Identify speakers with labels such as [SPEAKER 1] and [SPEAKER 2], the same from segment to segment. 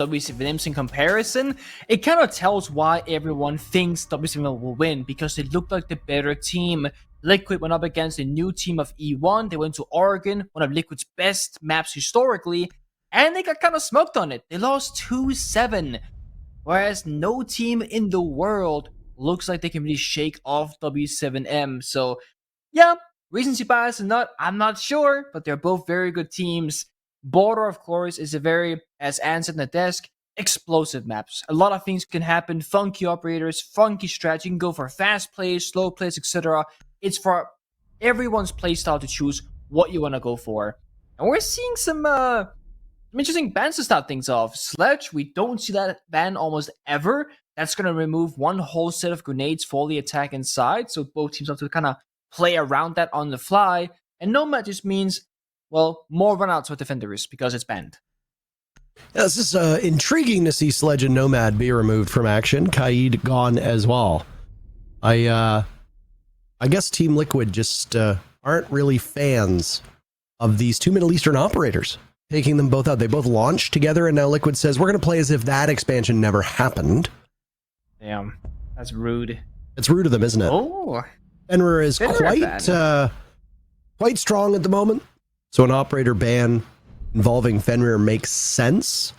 [SPEAKER 1] W7M's in comparison, it kind of tells why everyone thinks W7M will win, because they look like the better team. Liquid went up against a new team of E1. They went to Oregon, one of Liquid's best maps historically, and they got kind of smoked on it. They lost 2-7, whereas no team in the world looks like they can really shake off W7M. So, yeah, recency bias or not, I'm not sure, but they're both very good teams. Border, of course, is a very, as Anne said in the desk, explosive maps. A lot of things can happen. Funky operators, funky strats. You can go for fast plays, slow plays, etc. It's for everyone's playstyle to choose what you want to go for. And we're seeing some interesting bans to start things off. Sledge, we don't see that ban almost ever. That's going to remove one whole set of grenades for the attack inside. So both teams have to kind of play around that on the fly. And Nomad just means, well, more runouts with defenders because it's banned.
[SPEAKER 2] Yeah, this is intriguing to see Sledge and Nomad be removed from action. Kaid gone as well. I guess Team Liquid just aren't really fans of these two Middle Eastern operators, taking them both out. They both launched together, and now Liquid says, we're going to play as if that expansion never happened.
[SPEAKER 1] Damn, that's rude.
[SPEAKER 2] It's rude of them, isn't it?
[SPEAKER 1] Oh.
[SPEAKER 2] Fenrir is quite strong at the moment. So an operator ban involving Fenrir makes sense.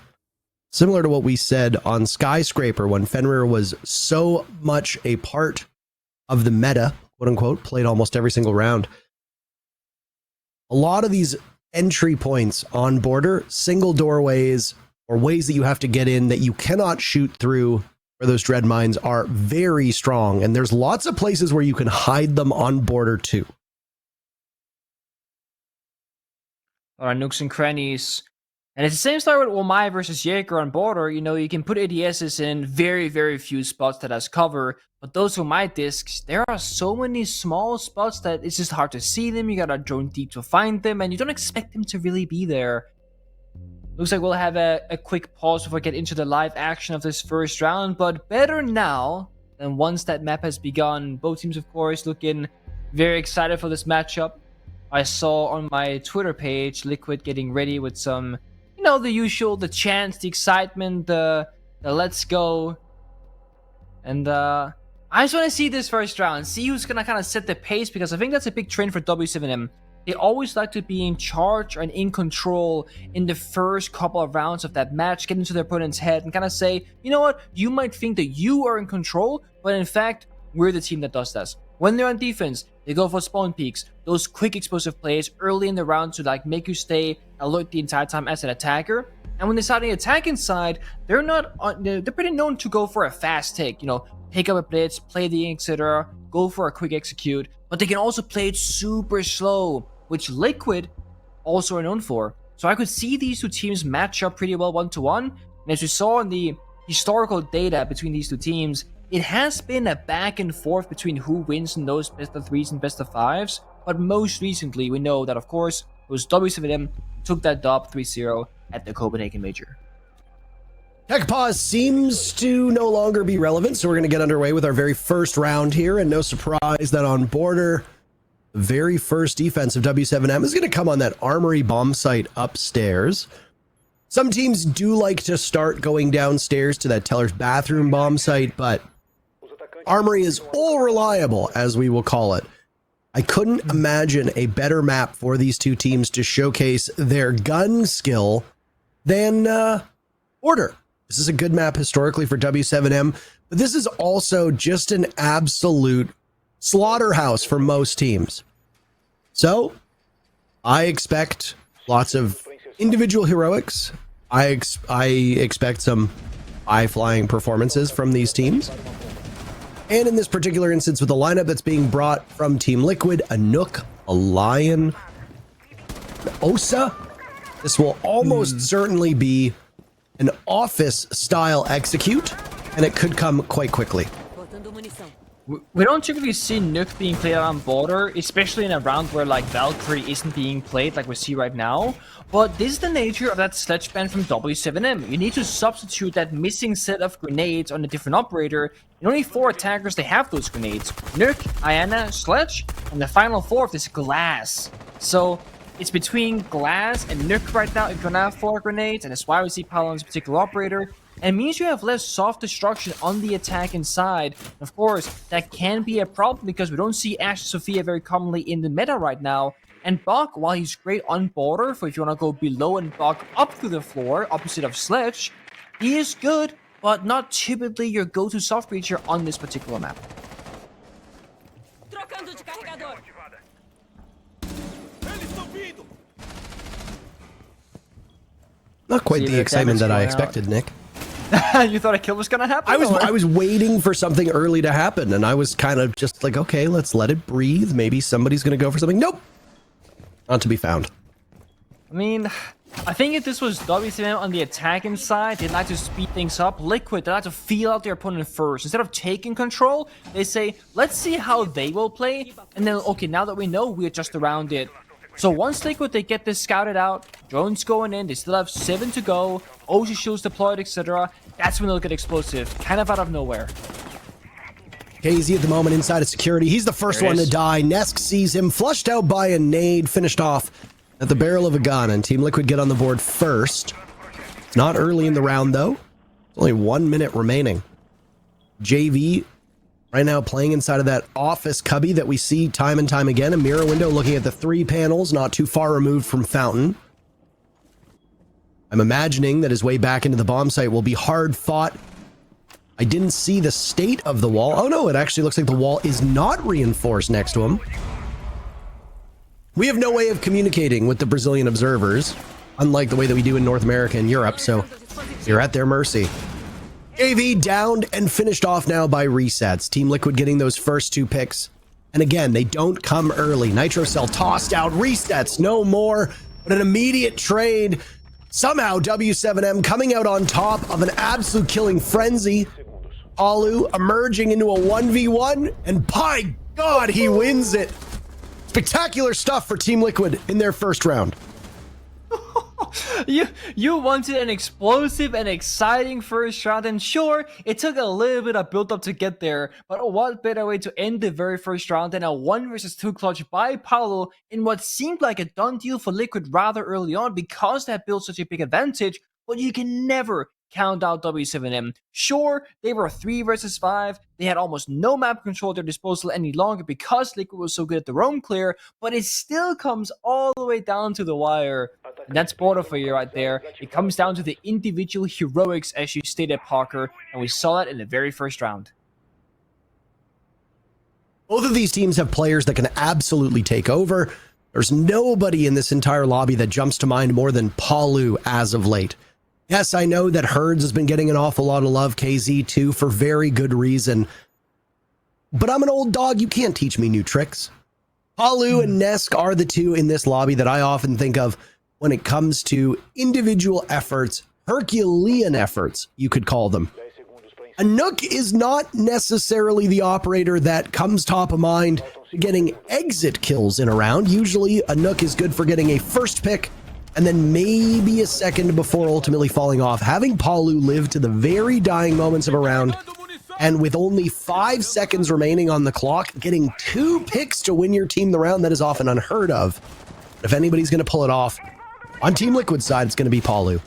[SPEAKER 2] Similar to what we said on Skyscraper when Fenrir was so much a part of the meta, quote unquote, played almost every single round. A lot of these entry points on border, single doorways, or ways that you have to get in that you cannot shoot through where those dread mines are very strong. And there's lots of places where you can hide them on border too.
[SPEAKER 1] Nooks and crannies. And it's the same story with Omai versus Jaeger on border. You know, you can put ADSs in very, very few spots that has cover. But those Omai discs, there are so many small spots that it's just hard to see them. You gotta drone deep to find them, and you don't expect them to really be there. Looks like we'll have a quick pause before we get into the live action of this first round. But better now than once that map has begun. Both teams, of course, looking very excited for this matchup. I saw on my Twitter page Liquid getting ready with some, you know, the usual, the chants, the excitement, the let's go. And I just want to see this first round, see who's going to kind of set the pace, because I think that's a big trend for W7M. They always like to be in charge and in control in the first couple of rounds of that match, get into their opponent's head and kind of say, you know what, you might think that you are in control, but in fact, we're the team that does this. When they're on defense, they go for spawn peaks, those quick explosive plays early in the round to like make you stay alert the entire time as an attacker. And when they start the attacking side, they're pretty known to go for a fast take, you know, pick up a blitz, play the etc., go for a quick execute, but they can also play it super slow, which Liquid also are known for. So I could see these two teams match up pretty well one-to-one, and as we saw in the historical data between these two teams, it has been a back and forth between who wins in those best of threes and best of fives, but most recently we know that, of course, it was W7M who took that dub 3-0 at the Copenhagen Major.
[SPEAKER 2] Tech pause seems to no longer be relevant, so we're going to get underway with our very first round here, and no surprise that on border, the very first defense of W7M is going to come on that armory bomb site upstairs. Some teams do like to start going downstairs to that teller's bathroom bomb site, but armory is all reliable, as we will call it. I couldn't imagine a better map for these two teams to showcase their gun skill than Border. This is a good map historically for W7M, but this is also just an absolute slaughterhouse for most teams. So I expect lots of individual heroics. I expect some high-flying performances from these teams. And in this particular instance, with the lineup that's being brought from Team Liquid, a Nook, a Lion, Osa, this will almost certainly be an office-style execute, and it could come quite quickly.
[SPEAKER 1] We don't typically see Nook being played on border, especially in a round where like Valkyrie isn't being played like we see right now. But this is the nature of that Sledge ban from W7M. You need to substitute that missing set of grenades on a different operator. And only 4 attackers, they have those grenades. Nook, Ayana, Sledge, and the final 4th is Glass. So It's between Glass and Nuke right now if you don't have 4 grenades, and that's why we see Paolo on this particular operator. And it means you have less soft destruction on the attack inside. Of course, that can be a problem because we don't see Ash Sophia very commonly in the meta right now. And Buck, while he's great on border for if you want to go below and Buck up through the floor, opposite of Sledge, he is good, but not typically your go-to soft breacher on this particular map.
[SPEAKER 3] Trocando de carregador.
[SPEAKER 2] Not quite
[SPEAKER 1] See
[SPEAKER 2] the
[SPEAKER 1] the
[SPEAKER 2] excitement that I
[SPEAKER 1] damage going out.
[SPEAKER 2] expected, Nick.
[SPEAKER 1] You thought a kill was gonna happen?
[SPEAKER 2] I was waiting for something early to happen, and I was kind of just like, okay, let's let it breathe. Maybe somebody's gonna go for something. Nope, not to be found.
[SPEAKER 1] I mean, I think if this was W7M on the attacking side, they'd like to speed things up. Liquid, they like to feel out their opponent first. Instead of taking control, they say, let's see how they will play. And then, okay, now that we know, we adjust around it. So once Liquid, they get this scouted out, drones going in, they still have 7 to go, Ocean shields deployed, etc. That's when they'll get explosive, kind of out of nowhere.
[SPEAKER 2] KZ at the moment inside of security. He's the first one to die. Nesk sees him, flushed out by a nade, finished off at the barrel of a gun, and Team Liquid get on the board first. It's not early in the round, though. It's only 1 minute remaining. JV right now playing inside of that office cubby that we see time and time again. A mirror window looking at the 3 panels, not too far removed from Fountain. I'm imagining that his way back into the bomb site will be hard fought. I didn't see the state of the wall. Oh no, it actually looks like the wall is not reinforced next to him. We have no way of communicating with the Brazilian observers, unlike the way that we do in North America and Europe, so you're at their mercy. JV downed and finished off now by resets. Team Liquid getting those first 2 picks. And again, they don't come early. Nitro Cell tossed out, resets, no more, but an immediate trade. Somehow W7M coming out on top of an absolute killing frenzy. Alu emerging into a 1v1, and by God, he wins it. Spectacular stuff for Team Liquid in their first round.
[SPEAKER 1] You wanted an explosive and exciting first round, and sure, it took a little bit of build up to get there, but what better way to end the very first round than a 1 versus 2 clutch by Paolo in what seemed like a done deal for Liquid rather early on because that built such a big advantage, but you can never count out W7M. Sure, they were 3 versus 5, they had almost no map control at their disposal any longer because Liquid was so good at the roam clear, but it still comes all the way down to the wire. And that's border for you right there. It comes down to the individual heroics, as you stated, Parker, and we saw that in the very first round.
[SPEAKER 2] Both of these teams have players that can absolutely take over. There's nobody in this entire lobby that jumps to mind more than Palu as of late. Yes, I know that Herds has been getting an awful lot of love, KZ too, for very good reason. But I'm an old dog, you can't teach me new tricks. Palu and Nesk are the 2 in this lobby that I often think of when it comes to individual efforts, Herculean efforts, you could call them. A Nook is not necessarily the operator that comes top of mind getting exit kills in a round. Usually a Nook is good for getting a first pick and then maybe a second before ultimately falling off. Having Palu live to the very dying moments of a round, and with only 5 seconds remaining on the clock, getting 2 picks to win your team the round, that is often unheard of. If anybody's going to pull it off, on Team Liquid's side, it's going to be Palu.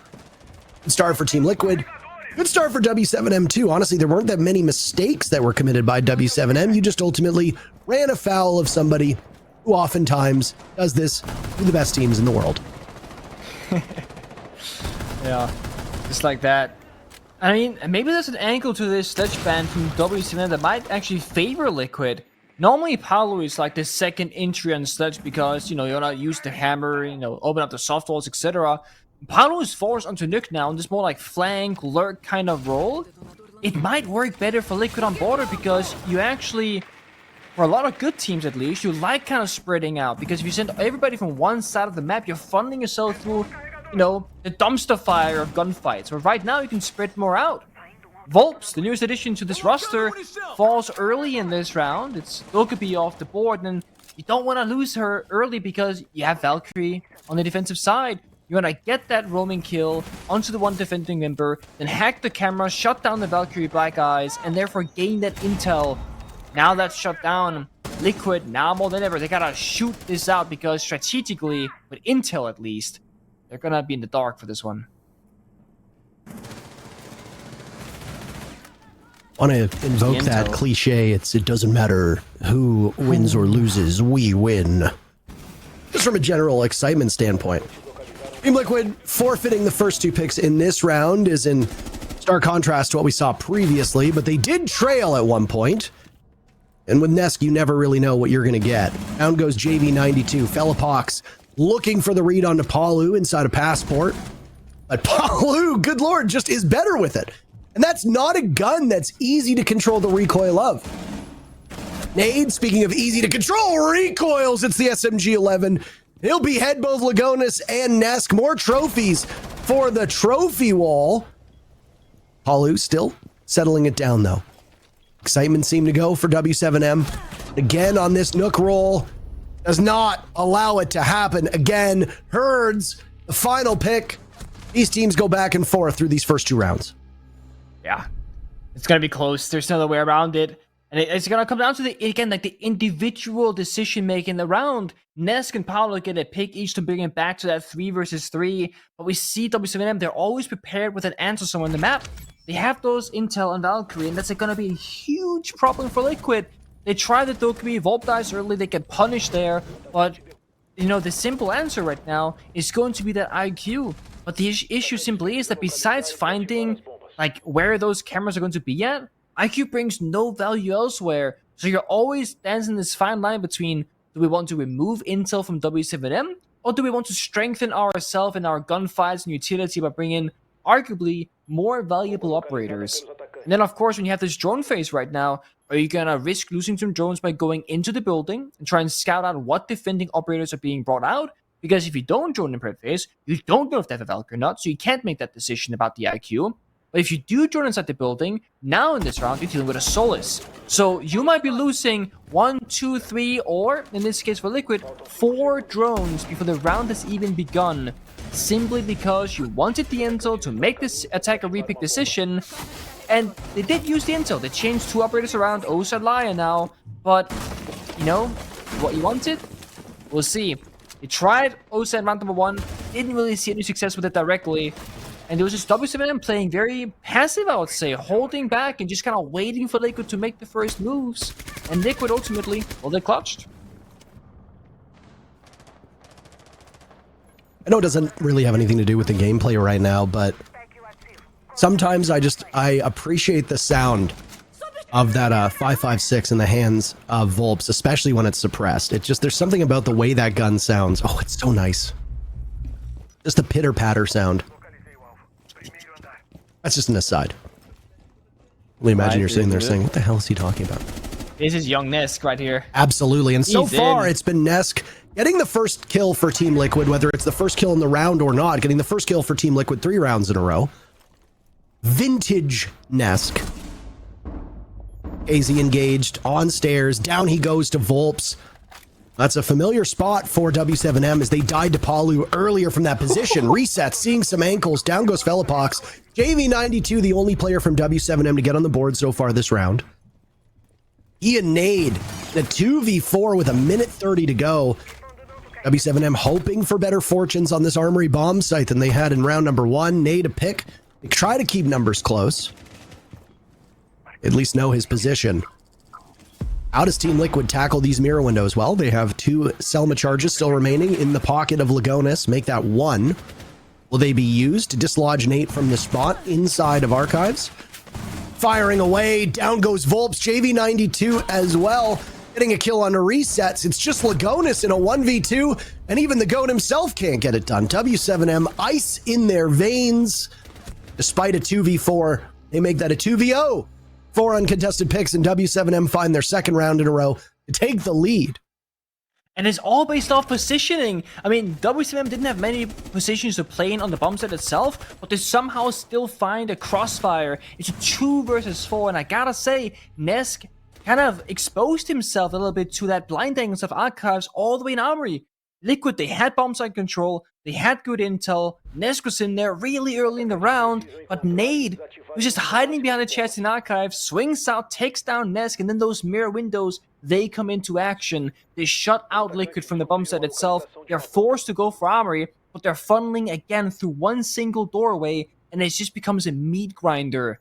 [SPEAKER 2] Good start for Team Liquid. Good start for W7M too. Honestly, there weren't that many mistakes that were committed by W7M. You just ultimately ran afoul of somebody who oftentimes does this to the best teams in the world.
[SPEAKER 1] Yeah, just like that. I mean, maybe there's an angle to this sledge ban from W7M that might actually favor Liquid. Normally, Paolo is like the second entry on sledge because, you know, you're not used to hammer, you know, open up the soft walls, etc. Paolo is forced onto Nuke now in this more like flank, lurk kind of role. It might work better for Liquid on border because you actually, for a lot of good teams at least, you like kind of spreading out. Because if you send everybody from one side of the map, you're funneling yourself through, you know, the dumpster fire of gunfights. But right now, you can spread more out. Volps, the newest addition to this roster, falls early in this round. It's Dokkaebi off the board, and you don't want to lose her early because you have Valkyrie on the defensive side. You want to get that roaming kill onto the one defending member, then hack the camera, shut down the Valkyrie Black Eyes, and therefore gain that intel. Now that's shut down, Liquid, now more than ever, they gotta shoot this out because strategically, with intel at least, they're gonna be in the dark for this one.
[SPEAKER 2] Want to invoke that cliche, it doesn't matter who wins or loses, we win. Just from a general excitement standpoint. Team Liquid forfeiting the first 2 picks in this round is in stark contrast to what we saw previously, but they did trail at one point. And with Nesk, you never really know what you're going to get. Down goes JV92. Fellapox looking for the read onto Palu inside a Passport. But Palu, good lord, just is better with it. And that's not a gun that's easy to control the recoil of. Nade, speaking of easy to control recoils, it's the SMG-11. He'll behead both Lagonis and Nesk. More trophies for the trophy wall. Palu still settling it down, though. Excitement seemed to go for W7M. Again on this Nook roll. Does not allow it to happen again. Herds, the final pick. These teams go back and forth through these first 2 rounds.
[SPEAKER 1] Yeah, it's gonna be close. There's no other way around it, and it's gonna come down to the individual decision making in the round. Nesk and Paolo get a pick each to bring it back to that 3 versus 3. But we see W7M; they're always prepared with an answer somewhere on the map. They have those intel and Valkyrie, and that's gonna be a huge problem for Liquid. They try the Dokumi Volp dice early; they get punished there, but you know the simple answer right now is going to be that IQ. But the issue simply is that besides finding like where those cameras are going to be at, IQ brings no value elsewhere. So you're always dancing this fine line between, do we want to remove intel from W7M, or do we want to strengthen ourselves in our gunfights and utility by bringing arguably more valuable operators? And then of course when you have this drone phase right now, are you gonna risk losing some drones by going into the building and try and scout out what defending operators are being brought out? Because if you don't drone in prep phase, you don't know if they have a Valkyrie or not, so you can't make that decision about the IQ. But if you do drone inside the building, now in this round, you're dealing with a Solace. So you might be losing 1, 2, 3, or, in this case for Liquid, 4 drones before the round has even begun. Simply because you wanted the intel to make this attack a repick decision. And they did use the intel. They changed 2 operators around, Osa and Laya now. But, you know, what you wanted? We'll see. They tried Osa in round number 1, didn't really see any success with it directly. And it was just W7M playing very passive, I would say, holding back and just kind of waiting for Liquid to make the first moves. And Liquid ultimately, well, they clutched.
[SPEAKER 2] I know it doesn't really have anything to do with the gameplay right now, but sometimes I appreciate the sound of that 5.56 in the hands of Volps, especially when it's suppressed. It's just, there's something about the way that gun sounds. Oh, it's so nice. Just a pitter-patter sound. That's just an aside. Only imagine you're sitting there saying, what the hell is he talking about?
[SPEAKER 1] This is young Nesk right here.
[SPEAKER 2] Absolutely. And so far, it's been Nesk getting the first kill for Team Liquid, whether it's the first kill in the round or not, getting the first kill for Team Liquid 3 rounds in a row. Vintage Nesk. AZ engaged on stairs. Down he goes to Volps. That's a familiar spot for W7M as they died to Palu earlier from that position. Reset, seeing some ankles. Down goes Fellapox. JV92, the only player from W7M to get on the board so far this round. He and Nade, the 2v4 with a minute 30 to go. W7M hoping for better fortunes on this Armory bomb site than they had in round number 1. Nade a pick. They try to keep numbers close. At least know his position. How does Team Liquid tackle these mirror windows? Well, they have 2 Selma charges still remaining in the pocket of Lagonis. Make that 1. Will they be used to dislodge Nate from the spot inside of Archives? Firing away. Down goes Volps. JV92 as well. Getting a kill on the resets. It's just Lagonis in a 1v2, and even the GOAT himself can't get it done. W7M, ice in their veins. Despite a 2v4, they make that a 2v0. 4 uncontested picks, and W7M find their second round in a row to take the lead.
[SPEAKER 1] And it's all based off positioning. I mean, W7M didn't have many positions to play in on the bomb set itself, but they somehow still find a crossfire. It's a 2 versus 4, and I gotta say, Nesk kind of exposed himself a little bit to that blind angles of Archives all the way in Armory. Liquid, they had bomb site control, They had good intel. Nesk was in there really early in the round, but Nade was just hiding behind the chest in archive, swings out, takes down Nesk, and then those mirror windows, they come into action. They shut out Liquid from the bomb site itself. They're forced to go for armory, but they're funneling again through one single doorway, and it just becomes a meat grinder.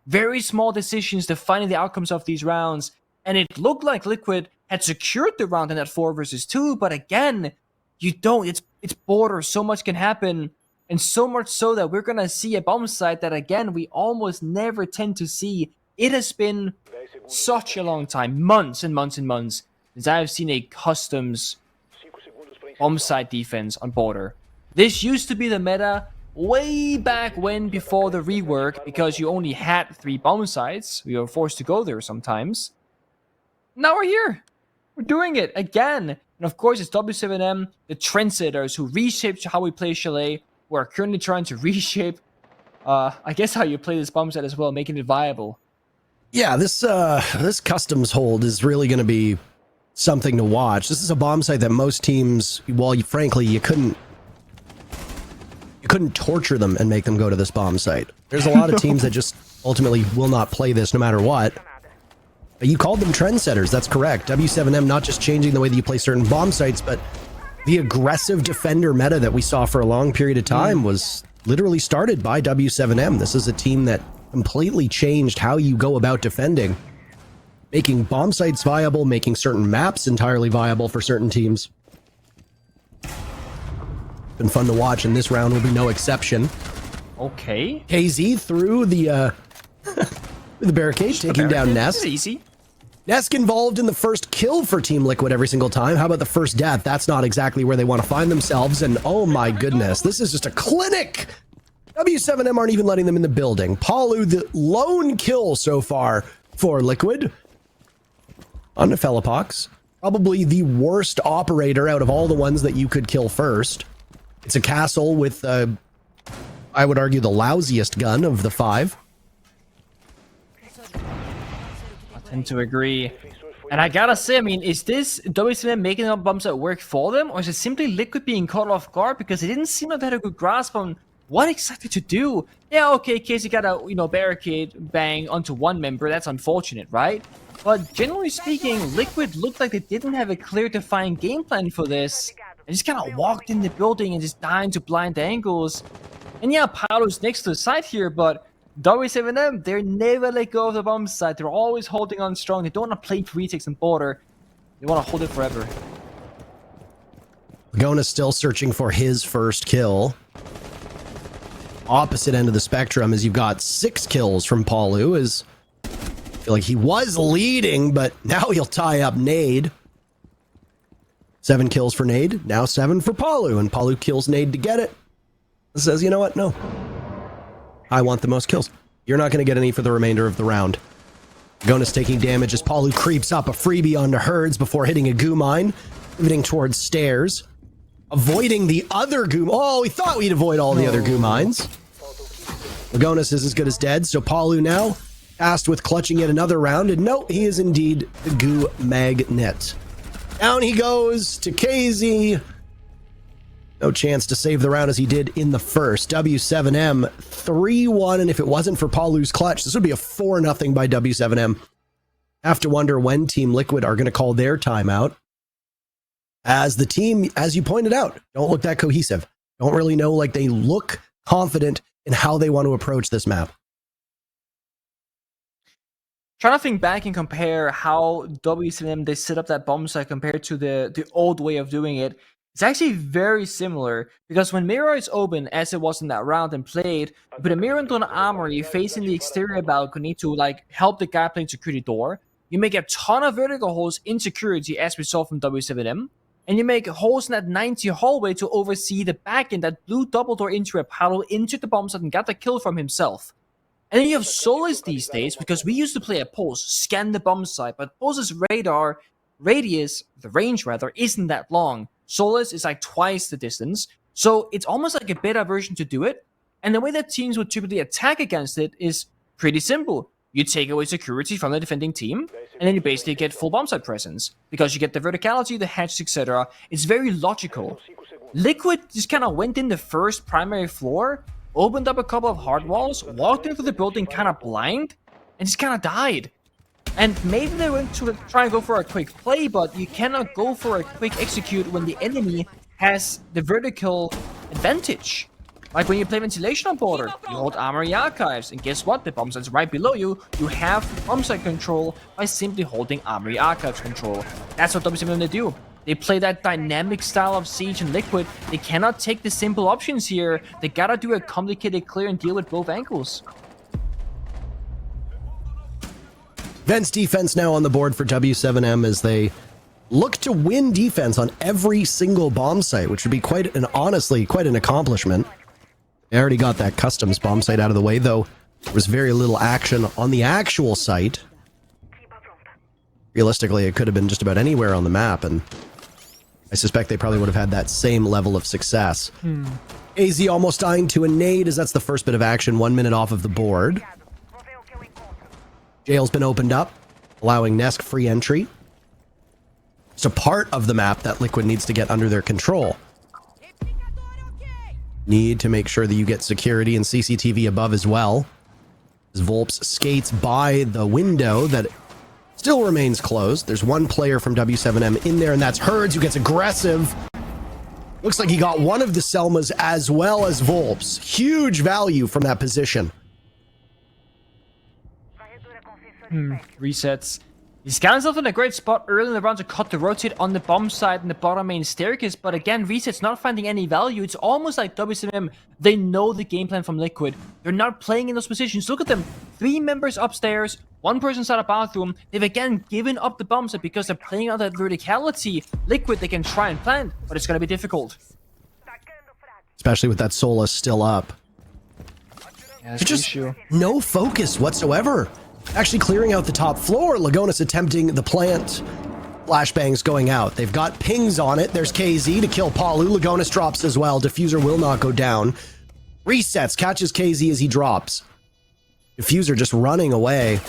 [SPEAKER 1] Very small decisions defining the outcomes of these rounds, and it looked like Liquid had secured the round in that 4 versus 2, but again, you don't. It's border. So much can happen, and so much so that we're gonna see a bomb site that again we almost never tend to see. It has been such a long time, months and months and months, since I have seen a customs bomb site defense on border. This used to be the meta way back when, before the rework, because you only had 3 bomb sites. We were forced to go there sometimes. Now we're here. We're doing it again. And of course, it's W7M, the trendsetters who reshaped how we play Chalet, who are currently trying to reshape, I guess, how you play this bomb set as well, making it viable.
[SPEAKER 2] Yeah, this customs hold is really going to be something to watch. This is a bomb site that most teams, well, frankly, you couldn't torture them and make them go to this bomb site. There's a lot of teams that just ultimately will not play this no matter what. You called them trendsetters, that's correct. W7M not just changing the way that you play certain bomb sites, but the aggressive defender meta that we saw for a long period of time was literally started by W7M. This is a team that completely changed how you go about defending, making bomb sites viable, making certain maps entirely viable for certain teams. Been fun to watch, and this round will be no exception.
[SPEAKER 1] Okay.
[SPEAKER 2] KZ through the the barricade, taking down Nest.
[SPEAKER 1] Easy.
[SPEAKER 2] Nesk involved in the first kill for Team Liquid every single time. How about the first death? That's not exactly where they want to find themselves. And oh my goodness, this is just a clinic. W7M aren't even letting them in the building. Palu, the lone kill so far for Liquid. On to Felipox. Probably the worst operator out of all the ones that you could kill first. It's a castle with, I would argue, the lousiest gun of the 5.
[SPEAKER 1] I tend to agree. And I gotta say, I mean, is this W7M making up bumps that work for them? Or is it simply Liquid being caught off guard? Because it didn't seem like they had a good grasp on what exactly to do. Yeah, okay, Casey got a, barricade bang onto one member. That's unfortunate, right? But generally speaking, Liquid looked like they didn't have a clear defined game plan for this. They just kind of walked in the building and just died into blind angles. And yeah, Paolo's next to the side here, but W7M, they're never let go of the bomb site. They're always holding on strong. They don't want to play retakes and border. They want to hold it forever.
[SPEAKER 2] Lagona's still searching for his first kill. Opposite end of the spectrum is you've got 6 kills from Paulu. I feel like he was leading, but now he'll tie up Nade. 7 kills for Nade, now 7 for Paulu, and Paulu kills Nade to get it. Says, you know what? No. I want the most kills. You're not going to get any for the remainder of the round. Lagona's taking damage as Paulu creeps up a freebie onto Herds before hitting a goo mine, pivoting towards stairs, avoiding the other goo. Oh, we thought we'd avoid all the other goo mines. Lagonas is as good as dead, so Paulu now tasked with clutching yet another round, and no, he is indeed the goo magnet. Down he goes to KZ. No chance to save the round as he did in the first. W7M 3-1, and if it wasn't for Paulu's clutch, this would be a 4-0 by W7M. Have to wonder when Team Liquid are going to call their timeout. As the team, as you pointed out, don't look that cohesive. Don't really know, like they look confident in how they want to approach this map.
[SPEAKER 1] Trying to think back and compare how W7M, they set up that bomb site compared to the old way of doing it. It's actually very similar, because when mirror is open, as it was in that round and played, you put a mirror into an armory facing the exterior balcony to help the guy playing security door. You make a ton of vertical holes in security, as we saw from W7M, and you make holes in that 90 hallway to oversee the back end that blew double door into a Apollo into the bomb site and got the kill from himself. And then you have Solus these days, because we used to play a Pulse, scan the bomb site, but Pulse's radius, the range rather, isn't that long. Solus is like twice the distance, so it's almost like a better version to do it. And the way that teams would typically attack against it is pretty simple. You take away security from the defending team, and then you basically get full bomb site presence, because you get the verticality, the hedge, etc. It's very logical. Liquid just kind of went in the first primary floor, opened up a couple of hard walls, walked into the building kind of blind, and just kind of died. And maybe they went to try and go for a quick play, but you cannot go for a quick execute when the enemy has the vertical advantage. Like when you play ventilation on border, you hold armory archives, and guess what? The bomb site's right below you. You have bomb site control by simply holding armory archives control. That's what W7M do. They play that dynamic style of Siege and Liquid. They cannot take the simple options here. They gotta do a complicated clear and deal with both angles.
[SPEAKER 2] Vents defense now on the board for W7M as they look to win defense on every single bomb site, which would be honestly quite an accomplishment. They already got that customs bomb site out of the way, though there was very little action on the actual site. Realistically, it could have been just about anywhere on the map, and I suspect they probably would have had that same level of success. AZ almost dying to a nade as that's the first bit of action, 1 minute off of the board. Jail's been opened up, allowing Nesk free entry. It's a part of the map that Liquid needs to get under their control. Need to make sure that you get security and CCTV above as well. As Volps skates by the window that still remains closed. There's one player from W7M in there, and that's Herds, who gets aggressive. Looks like he got one of the Selmas as well as Volps. Huge value from that position.
[SPEAKER 1] Resets. He's got himself in a great spot early in the round to cut the rotate on the bomb side and the bottom main staircase, but again, Reset's not finding any value. It's almost like W7M, they know the game plan from Liquid. They're not playing in those positions. Look at them. 3 members upstairs, 1 person inside a bathroom. They've again given up the bomb site because they're playing on that verticality. Liquid, they can try and plant, but it's going to be difficult.
[SPEAKER 2] Especially with that Solus still up.
[SPEAKER 1] Yeah,
[SPEAKER 2] There's just no focus whatsoever. Actually clearing out the top floor. Lagonis attempting the plant. Flashbangs going out. They've got pings on it. There's KZ to kill Palu. Lagonis drops as well. Diffuser will not go down. Resets. Catches KZ as he drops. Diffuser just running away.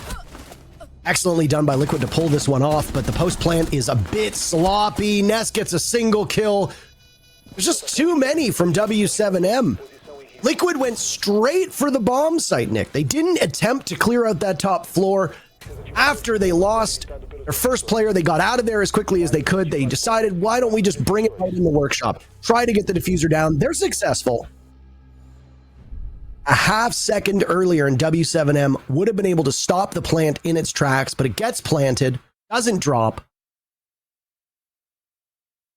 [SPEAKER 2] Excellently done by Liquid to pull this one off, but the post plant is a bit sloppy. Ness gets a single kill. There's just too many from W7M. Liquid went straight for the bomb site, Nick. They didn't attempt to clear out that top floor. After they lost their first player, they got out of there as quickly as they could. They decided, why don't we just bring it right in the workshop? Try to get the diffuser down. They're successful. A half second earlier, and W7M would have been able to stop the plant in its tracks, but it gets planted, doesn't drop.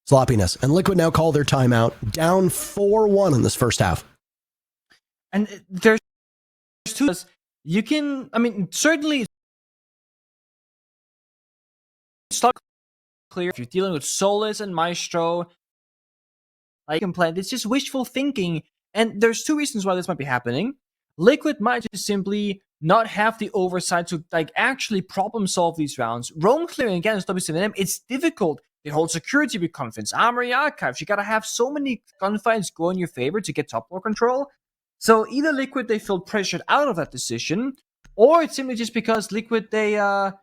[SPEAKER 2] Sloppiness. And Liquid now call their timeout. Down 4-1 in this first half.
[SPEAKER 1] And there's two. You can, I mean, certainly stop clear if you're dealing with Solus and Maestro. Like, you can plan. It's just wishful thinking. And there's 2 reasons why this might be happening. Liquid might just simply not have the oversight to like actually problem solve these rounds. Roam clearing against W7M, it's difficult. They hold security with confidence. Armory archives. You gotta have so many gunfights go in your favor to get top floor control. So either Liquid, they feel pressured out of that decision, or it's simply just because Liquid, they are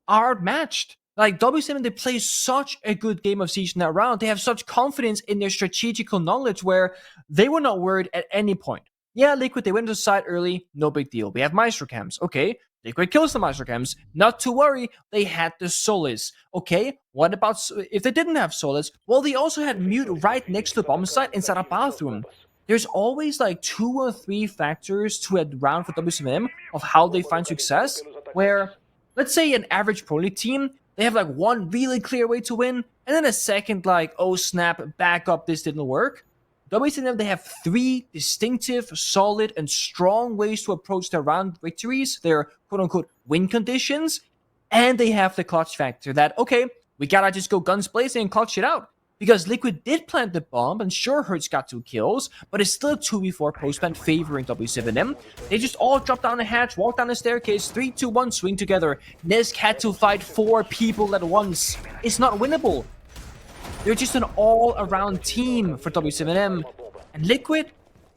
[SPEAKER 1] outmatched. Like, W7, they play such a good game of Siege in that round. They have such confidence in their strategical knowledge where they were not worried at any point. Yeah, Liquid, they went to the side early, no big deal. We have Maestro Camps. Okay, Liquid kills the Maestro Camps. Not to worry, they had the Solus. Okay, what about if they didn't have Solus? Well, they also had Mute right next to the bomb site inside a bathroom. There's always like 2 or 3 factors to a round for W7M of how they find success, where, let's say an average pro league team, they have like one really clear way to win, and then a second like, oh snap, back up, this didn't work. W7M, they have 3 distinctive, solid, and strong ways to approach their round victories, their quote-unquote win conditions, and they have the clutch factor that, okay, we gotta just go guns blazing and clutch it out. Because Liquid did plant the bomb, and sure, Hertz got 2 kills, but it's still 2v4 post-plant favoring W7M. They just all drop down the hatch, walk down the staircase, 3, 2, 1, swing together. Nesk had to fight 4 people at once. It's not winnable. They're just an all-around team for W7M. And Liquid,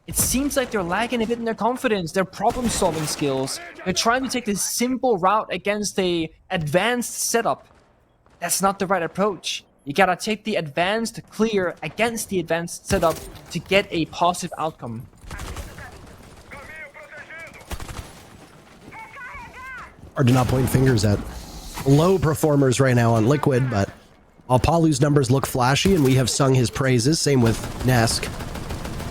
[SPEAKER 1] it seems like they're lagging a bit in their confidence, their problem-solving skills. They're trying to take this simple route against a advanced setup. That's not the right approach. You gotta take the advanced clear against the advanced setup to get a positive outcome.
[SPEAKER 2] Hard to not point fingers at low performers right now on Liquid, but while Palu's numbers look flashy and we have sung his praises, same with Nesk.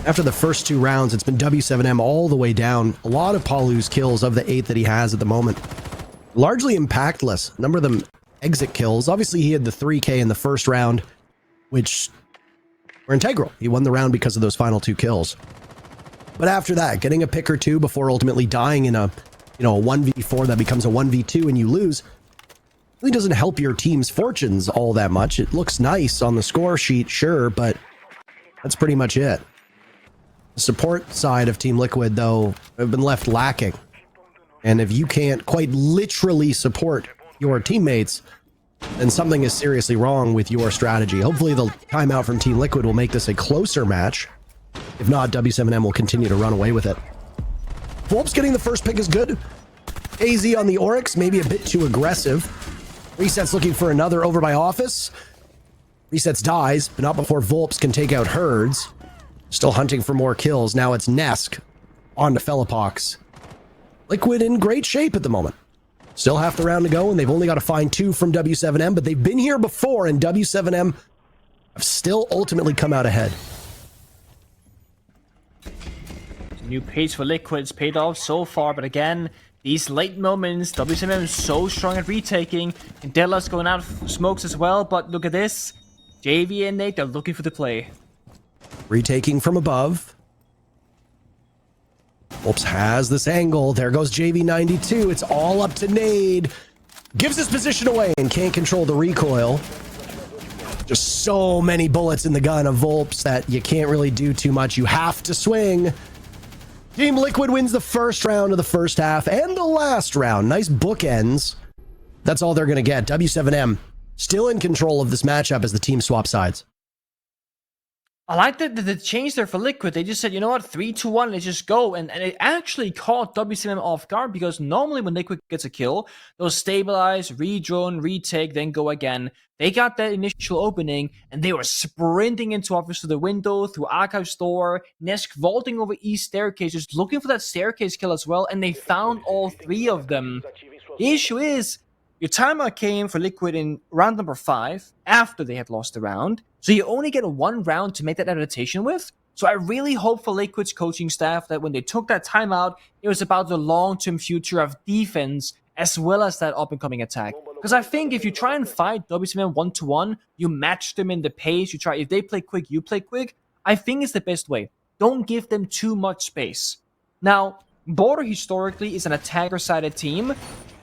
[SPEAKER 2] After the first 2 rounds, it's been W7M all the way down. A lot of Palu's kills of the 8 that he has at the moment. Largely impactless. A number of them exit kills. Obviously, he had the 3K in the first round, which were integral. He won the round because of those final 2 kills. But after that, getting a pick or 2 before ultimately dying in a 1v4 that becomes a 1v2 and you lose really doesn't help your team's fortunes all that much. It looks nice on the score sheet, sure, but that's pretty much it. The support side of Team Liquid, though, have been left lacking. And if you can't quite literally support your teammates, then something is seriously wrong with your strategy. Hopefully the timeout from Team Liquid will make this a closer match. If not, W7M will continue to run away with it. Volp's getting the first pick is good. AZ on the Oryx, maybe a bit too aggressive. Reset's looking for another over by Office. Resets dies, but not before Volps can take out Herds. Still hunting for more kills. Now it's Nesk on to Felipox. Liquid in great shape at the moment. Still half the round to go, and they've only got to find 2 from W7M, but they've been here before, and W7M have still ultimately come out ahead.
[SPEAKER 1] New pace for Liquid's paid off so far, but again, these late moments, W7M is so strong at retaking. Indela's going out of smokes as well, but look at this. JV and Nate, they're looking for the play.
[SPEAKER 2] Retaking from above. Volps has this angle. There goes JV92. It's all up to Nade. Gives his position away and can't control the recoil. Just so many bullets in the gun of Volps that you can't really do too much. You have to swing. Team Liquid wins the first round of the first half and the last round. Nice bookends. That's all they're going to get. W7M still in control of this matchup as the team swap sides.
[SPEAKER 1] I like the change there for Liquid. They just said, you know what, 3, 2, 1, let's just go. And it actually caught W7M off guard because normally when Liquid gets a kill, they'll stabilize, redrone, retake, then go again. They got that initial opening and they were sprinting into Office through the window, through Archive Store, Nesk vaulting over East Staircase, just looking for that staircase kill as well, and they found all 3 of them. The issue is, your timeout came for Liquid in round number 5, after they had lost the round, so you only get 1 round to make that adaptation with. So I really hope for Liquid's coaching staff that when they took that timeout, it was about the long-term future of defense as well as that up-and-coming attack. Because I think if you try and fight W7M 1-to-1, you match them in the pace, you try, if they play quick, you play quick, I think it's the best way. Don't give them too much space. Now, Border historically is an attacker-sided team,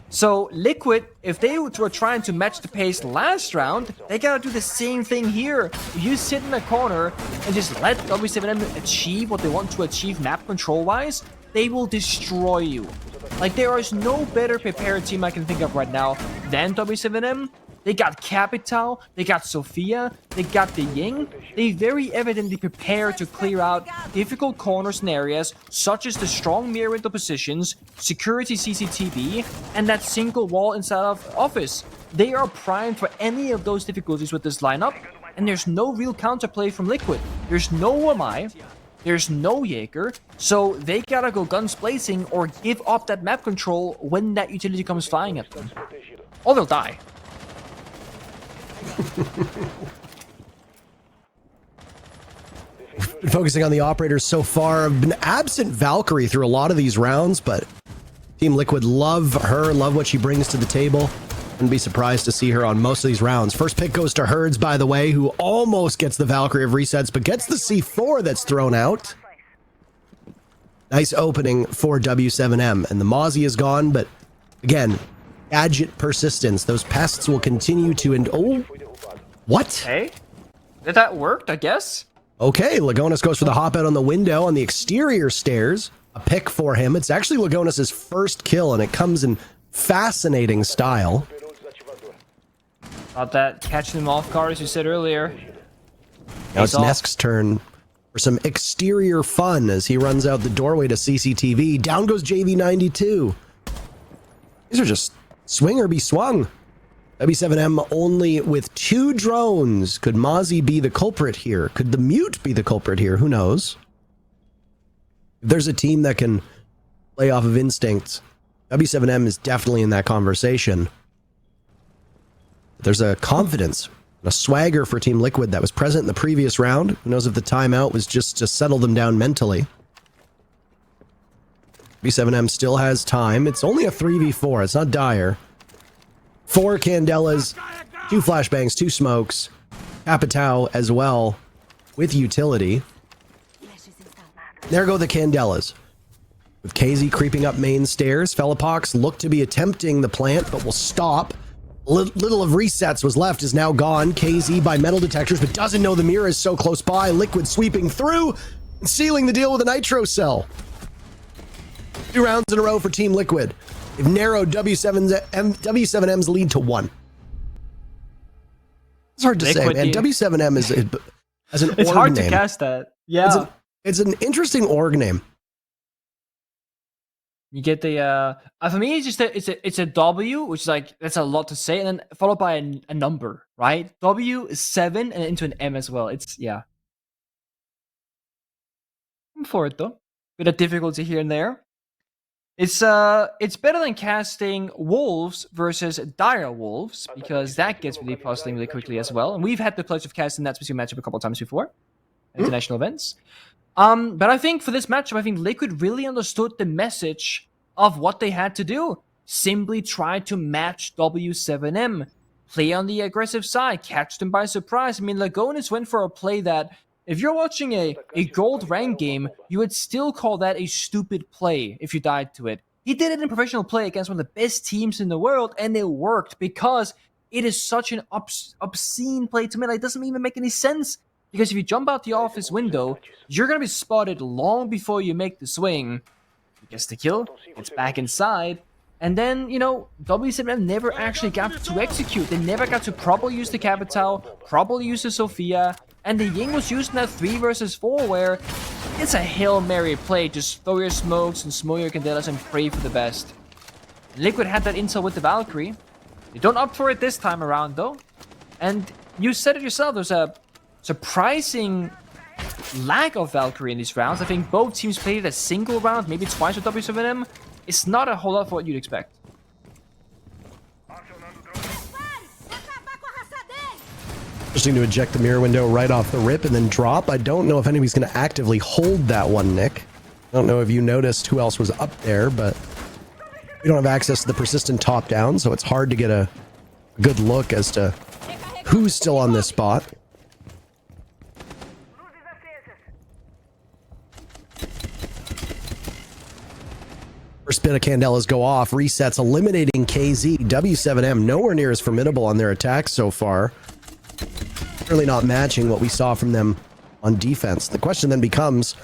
[SPEAKER 1] so Liquid, if they were trying to match the pace last round, they gotta do the same thing here. If you sit in the corner and just let W7M achieve what they want to achieve map control-wise, they will destroy you. Like, there is no better prepared team I can think of right now than W7M. They got Capital, they got Sophia, they got the Ying. They very evidently prepared to clear out difficult corners and areas, such as the strong mirror window positions, security CCTV, and that single wall inside of Office. They are primed for any of those difficulties with this lineup, and there's no real counterplay from Liquid. There's no Wamai, there's no Jaeger, so they gotta go guns blazing or give up that map control when that utility comes flying at them. Or they'll die.
[SPEAKER 2] Focusing on the operators so far. I've been absent Valkyrie through a lot of these rounds, but Team Liquid love her, love what she brings to the table. Wouldn't be surprised to see her on most of these rounds. First pick goes to Herds, by the way, who almost gets the Valkyrie of resets, but gets the C4 that's thrown out. Nice opening for W7M, and the Mozzie is gone, but again, gadget persistence. Those pests will continue to oh, what?
[SPEAKER 1] Hey, that worked, I guess.
[SPEAKER 2] Okay, Lagonis goes for the hop out on the window on the exterior stairs. A pick for him. It's actually Lagonis' first kill, and it comes in fascinating style.
[SPEAKER 1] About that catching them off guard, as you said earlier.
[SPEAKER 2] Now it's Nesk's turn for some exterior fun as he runs out the doorway to CCTV. Down goes JV92. These are just swing or be swung. W7M only with 2 drones. Could Mozzie be the culprit here? Could the Mute be the culprit here? Who knows? If there's a team that can play off of instincts, W7M is definitely in that conversation. There's a confidence, a swagger for Team Liquid that was present in the previous round. Who knows if the timeout was just to settle them down mentally. W7M still has time. It's only a 3v4. It's not dire. 4 Candelas, 2 flashbangs, 2 smokes. Capitao as well with utility. There go the Candelas. With KZ creeping up main stairs, Felipox looked to be attempting the plant, but will stop. Little of resets was left is now gone. KZ by metal detectors, but doesn't know the mirror is so close by. Liquid sweeping through and sealing the deal with a nitro cell. 2 rounds in a row for Team Liquid. They've narrowed W7M's lead to 1. It's hard to say, man. W7M is as an org
[SPEAKER 1] it's hard
[SPEAKER 2] name.
[SPEAKER 1] To cast that. Yeah.
[SPEAKER 2] It's an interesting org name.
[SPEAKER 1] You get the for me it's just it's a W, which is like that's a lot to say, and then followed by a number, right? W is 7 and into an M as well. It's I'm for it though. Bit of difficulty here and there. It's better than casting Wolves versus Dire Wolves, because that gets really puzzling really quickly as well. And we've had the pleasure of casting that specific matchup a couple of times before. International events. But I think for this matchup, I think Liquid really understood the message of what they had to do. Simply try to match W7M. Play on the aggressive side. Catch them by surprise. I mean, Lagonis went for a play that, if you're watching a gold rank game, you would still call that a stupid play if you died to it. He did it in professional play against one of the best teams in the world, and it worked because it is such an obscene play to me. Like, it doesn't even make any sense. Because if you jump out the office window, you're going to be spotted long before you make the swing. He gets the kill, gets back inside, and then, you know, W7M never actually got to execute. They never got to properly use the Capital, properly use the Sophia, and the Ying was using that 3 versus 4 where it's a Hail Mary play. Just throw your smokes and smoke your Candelas and pray for the best. Liquid had that intel with the Valkyrie. They don't opt for it this time around, though. And you said it yourself, there's a surprising lack of Valkyrie in these rounds. I think both teams played a single round, maybe twice with W7M. It's not a whole lot for what you'd expect.
[SPEAKER 2] Interesting to eject the mirror window right off the rip and then drop. I don't know if anybody's going to actively hold that one, Nick. I don't know if you noticed who else was up there, but we don't have access to the persistent top down, so it's hard to get a good look as to who's still on this spot. First bit of Candelas go off, resets, eliminating KZ. W7M nowhere near as formidable on their attacks so far. Really not matching what we saw from them on defense. The question then becomes,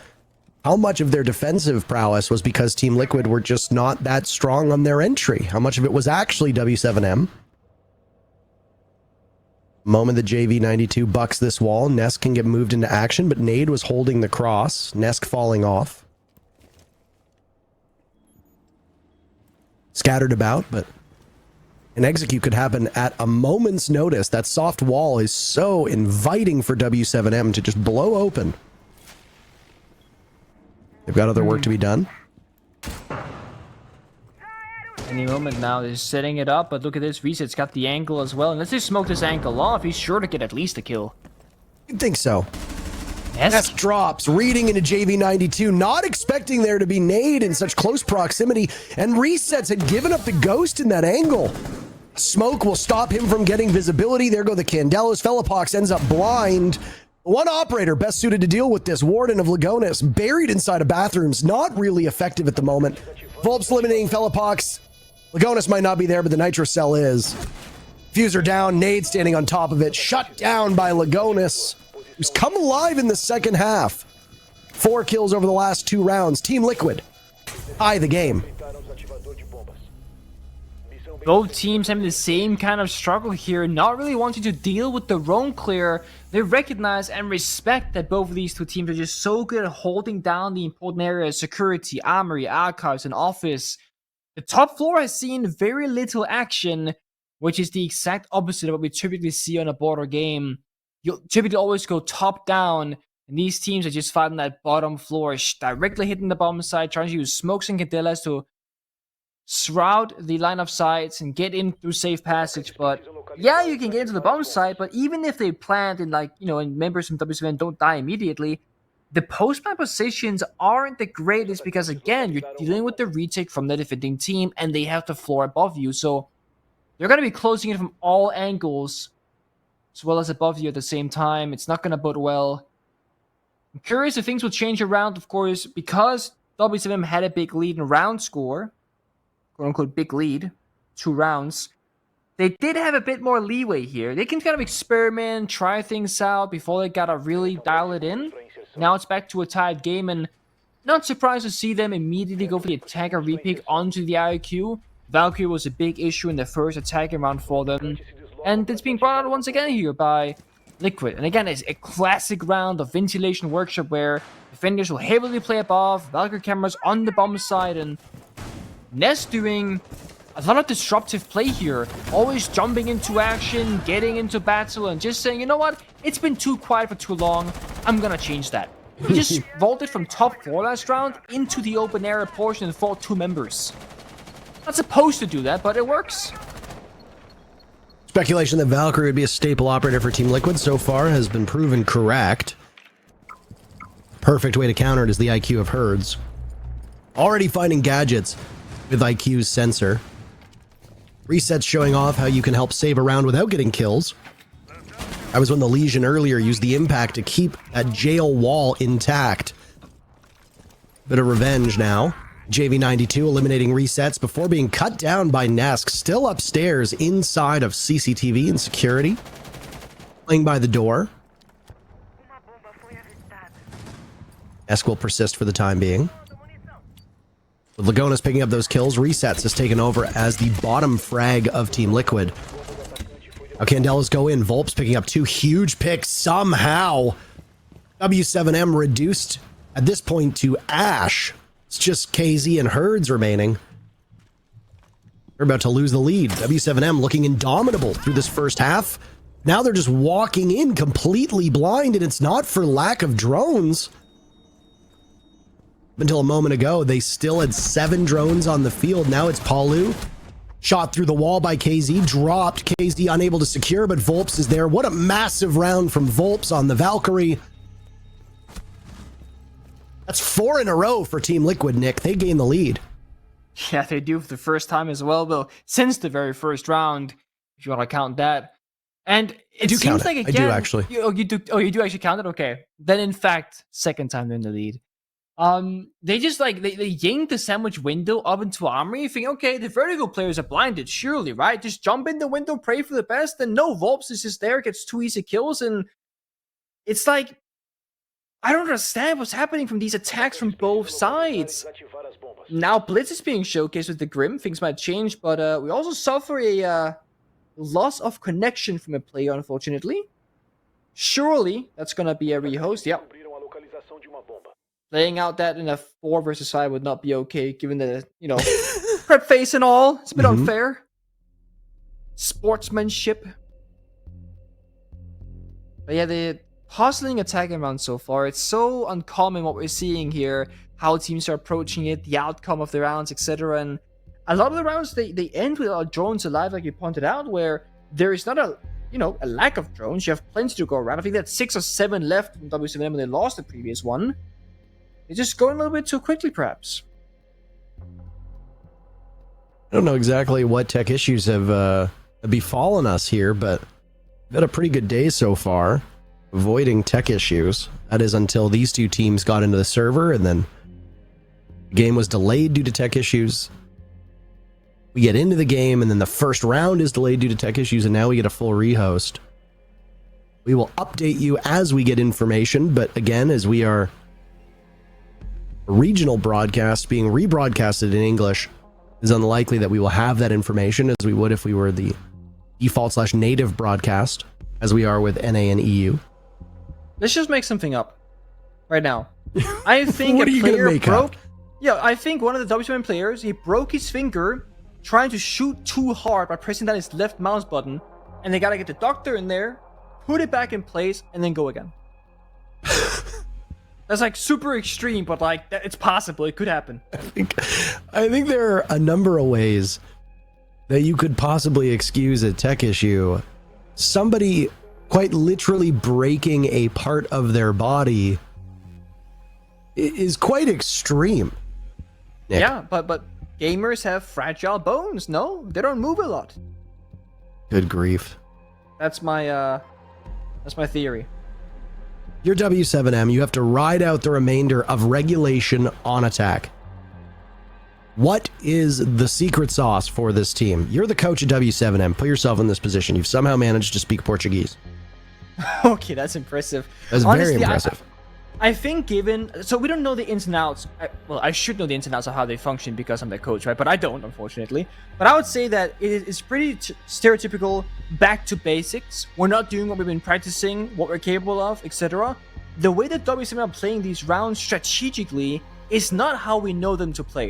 [SPEAKER 2] how much of their defensive prowess was because Team Liquid were just not that strong on their entry? How much of it was actually W7M? Moment the JV92 bucks this wall, Nesk can get moved into action, but Nade was holding the cross. Nesk falling off. Scattered about, but an execute could happen at a moment's notice. That soft wall is so inviting for W7M to just blow open. They've got other work to be done.
[SPEAKER 1] Any moment now, they're setting it up, but look at this. Reset's got the angle as well. And let's just smoke this angle off. He's sure to get at least a kill.
[SPEAKER 2] You'd think so.
[SPEAKER 1] Yes.
[SPEAKER 2] Drops, reading into JV92, not expecting there to be nade in such close proximity, and resets had given up the ghost in that angle. Smoke will stop him from getting visibility. There go the Candelas. Felipox ends up blind. One operator best suited to deal with this, Warden of Lagonis, buried inside of bathrooms, not really effective at the moment. Volps eliminating Felipox. Lagonis might not be there, but the Nitro Cell is. Fuser down, nade standing on top of it, shut down by Lagonis, who's come alive in the second half. 4 kills over the last 2 rounds. Team Liquid tie the game.
[SPEAKER 1] Both teams having the same kind of struggle here, not really wanting to deal with the roam clear. They recognize and respect that both of these two teams are just so good at holding down the important areas: security, armory, archives, and office. The top floor has seen very little action, which is the exact opposite of what we typically see on a border game. You'll typically always go top down, and these teams are just fighting that bottom floor, directly hitting the bottom side, trying to use smokes and candelas to shroud the line of sights and get in through safe passage. But yeah, you can get into the bottom side, but even if they plant and and members from W7M don't die immediately, the post-plant positions aren't the greatest because, again, you're dealing with the retake from the defending team and they have the floor above you. So they're going to be closing it from all angles as well as above you at the same time. It's not going to bode well. I'm curious if things will change around, of course, because W7M had a big lead in round score, quote-unquote big lead, 2 rounds. They did have a bit more leeway here. They can kind of experiment, try things out before they gotta really dial it in. Now it's back to a tied game, and not surprised to see them immediately go for the attacker repick onto the IQ. Valkyrie was a big issue in the first attacking round for them, and it's being brought out once again here by Liquid. And again, it's a classic round of ventilation workshop where defenders will heavily play above, Valkyrie cameras on the bomb side, and Nest doing a lot of disruptive play here, always jumping into action, getting into battle, and just saying, you know what, it's been too quiet for too long, I'm gonna change that. He just vaulted from top 4 last round into the open area portion and fought 2 members. Not supposed to do that, but it works.
[SPEAKER 2] Speculation that Valkyrie would be a staple operator for Team Liquid so far has been proven correct. Perfect way to counter it is the IQ of Herds. Already finding gadgets with IQ's sensor. Resets showing off how you can help save a round without getting kills. That was when the Legion earlier used the impact to keep that jail wall intact. Bit of revenge now. JV92 eliminating resets before being cut down by Nesk, still upstairs inside of CCTV and security. Playing by the door. Nesk will persist for the time being. With Lagonas picking up those kills, Resets has taken over as the bottom frag of Team Liquid. Now Candelas go in, Volp's picking up 2 huge picks somehow. W7M reduced at this point to ash. It's just KZ and Herds remaining. They're about to lose the lead. W7M looking indomitable through this first half. Now they're just walking in completely blind, and it's not for lack of drones. Until a moment ago, they still had 7 drones on the field. Now it's Palu. Shot through the wall by KZ. Dropped. KZ unable to secure, but Volps is there. What a massive round from Volps on the Valkyrie. That's 4 in a row for Team Liquid, Nick. They gain the lead.
[SPEAKER 1] Yeah, they do for the first time as well, though, since the very first round, if you want to count that. And it seems like, again...
[SPEAKER 2] I do, actually.
[SPEAKER 1] You do actually count it? Okay. Then, in fact, second time they're in the lead. They just, they yanked the sandwich window up into Armory. You think, okay, the vertical players are blinded, surely, right? Just jump in the window, pray for the best, and no, Volps is just there, gets 2 easy kills, and it's like... I don't understand what's happening from these attacks from both sides. Now Blitz is being showcased with the Grim. Things might change, but we also suffer a loss of connection from a player, unfortunately. Surely that's going to be a rehost. Yep. Laying out that in a 4 versus 5 would not be okay, given the, prep phase and all. It's a bit unfair. Sportsmanship. But yeah, the hustling attacking round so far, it's so uncommon what we're seeing here, how teams are approaching it, the outcome of the rounds, etc. And a lot of the rounds, they end with our drones alive, like you pointed out, where there is not a lack of drones. You have plenty to go around. I think that's 6 or 7 left from W7M when they lost the previous one. They're just going a little bit too quickly, perhaps.
[SPEAKER 2] I don't know exactly what tech issues have befallen us here, but we've had a pretty good day so far. Avoiding tech issues. That is until these 2 teams got into the server, and then the game was delayed due to tech issues. We get into the game, and then the first round is delayed due to tech issues, and now we get a full rehost. We will update you as we get information, but again, as we are a regional broadcast being rebroadcasted in English, it is unlikely that we will have that information as we would if we were the default/native broadcast, as we are with NA and EU.
[SPEAKER 1] Let's just make something up right now. I think
[SPEAKER 2] What are you gonna make up?
[SPEAKER 1] Yeah, I think one of the W7M players, he broke his finger trying to shoot too hard by pressing down his left mouse button, and they gotta get the doctor in there, put it back in place, and then go again. That's like super extreme, but like it's possible. It could happen.
[SPEAKER 2] I think there are a number of ways that you could possibly excuse a tech issue. Somebody quite literally breaking a part of their body is quite extreme. Nick.
[SPEAKER 1] Yeah, but gamers have fragile bones. No, they don't move a lot.
[SPEAKER 2] Good grief.
[SPEAKER 1] That's my theory.
[SPEAKER 2] You're W7M. You have to ride out the remainder of regulation on attack. What is the secret sauce for this team? You're the coach of W7M. Put yourself in this position. You've somehow managed to speak Portuguese.
[SPEAKER 1] Okay, that's impressive.
[SPEAKER 2] That's
[SPEAKER 1] Honestly,
[SPEAKER 2] very impressive.
[SPEAKER 1] I think so we don't know the ins and outs. I should know the ins and outs of how they function because I'm the coach, right? But I don't, unfortunately. But I would say that it is pretty stereotypical, back to basics. We're not doing what we've been practicing, what we're capable of, etc. The way that W7 are playing these rounds strategically is not how we know them to play.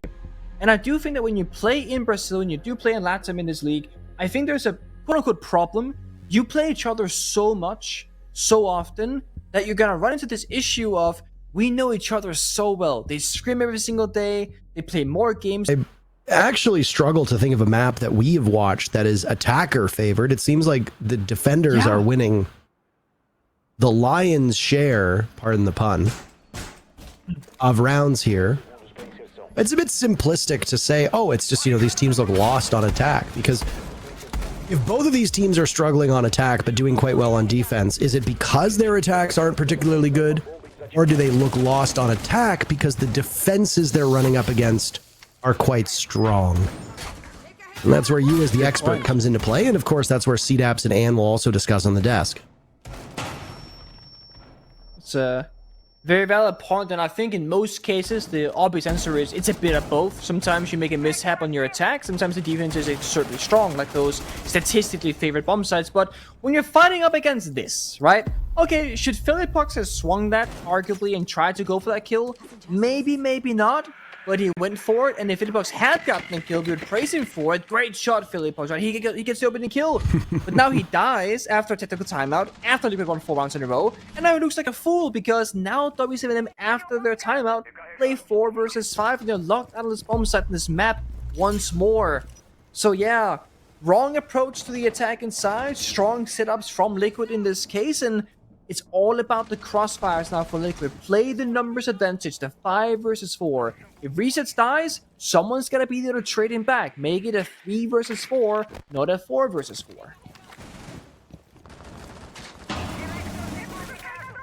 [SPEAKER 1] And I do think that when you play in Brazil and you do play in Latam in this league, I think there's a quote-unquote problem. You play each other so much, so often, that you're gonna run into this issue of we know each other so well. They scrim every single day. They play more games.
[SPEAKER 2] I actually struggle to think of a map that we have watched that is attacker favored. It seems like the defenders are winning the lion's share, pardon the pun, of rounds here. It's a bit simplistic to say, oh, it's just, these teams look lost on attack, because if both of these teams are struggling on attack but doing quite well on defense, is it because their attacks aren't particularly good? Or do they look lost on attack because the defenses they're running up against are quite strong? And that's where you as the expert comes into play. And of course, that's where CDAPS and Ann will also discuss on the desk.
[SPEAKER 1] It's a very valid point, and I think in most cases the obvious answer is it's a bit of both. Sometimes you make a mishap on your attack, sometimes the defense is extremely strong, like those statistically favored bomb sites. But when you're fighting up against this, right? Okay, should Philippox have swung that, arguably, and tried to go for that kill? Maybe, maybe not. But he went for it, and if Philippox had gotten a kill, we would praise him for it. Great shot, Philippox, right? He gets the opening kill. But now he dies after a technical timeout, after Liquid won 4 rounds in a row, and now he looks like a fool because now W7M, after their timeout, play 4 versus 5, and they're locked out of this bomb site in this map once more. So yeah, wrong approach to the attack inside, strong setups from Liquid in this case, and it's all about the crossfires now for Liquid. Play the numbers advantage, the 5 versus 4. If Resets dies, someone's gotta be there to trade him back. Make it a 3 versus 4, not a 4 versus 4.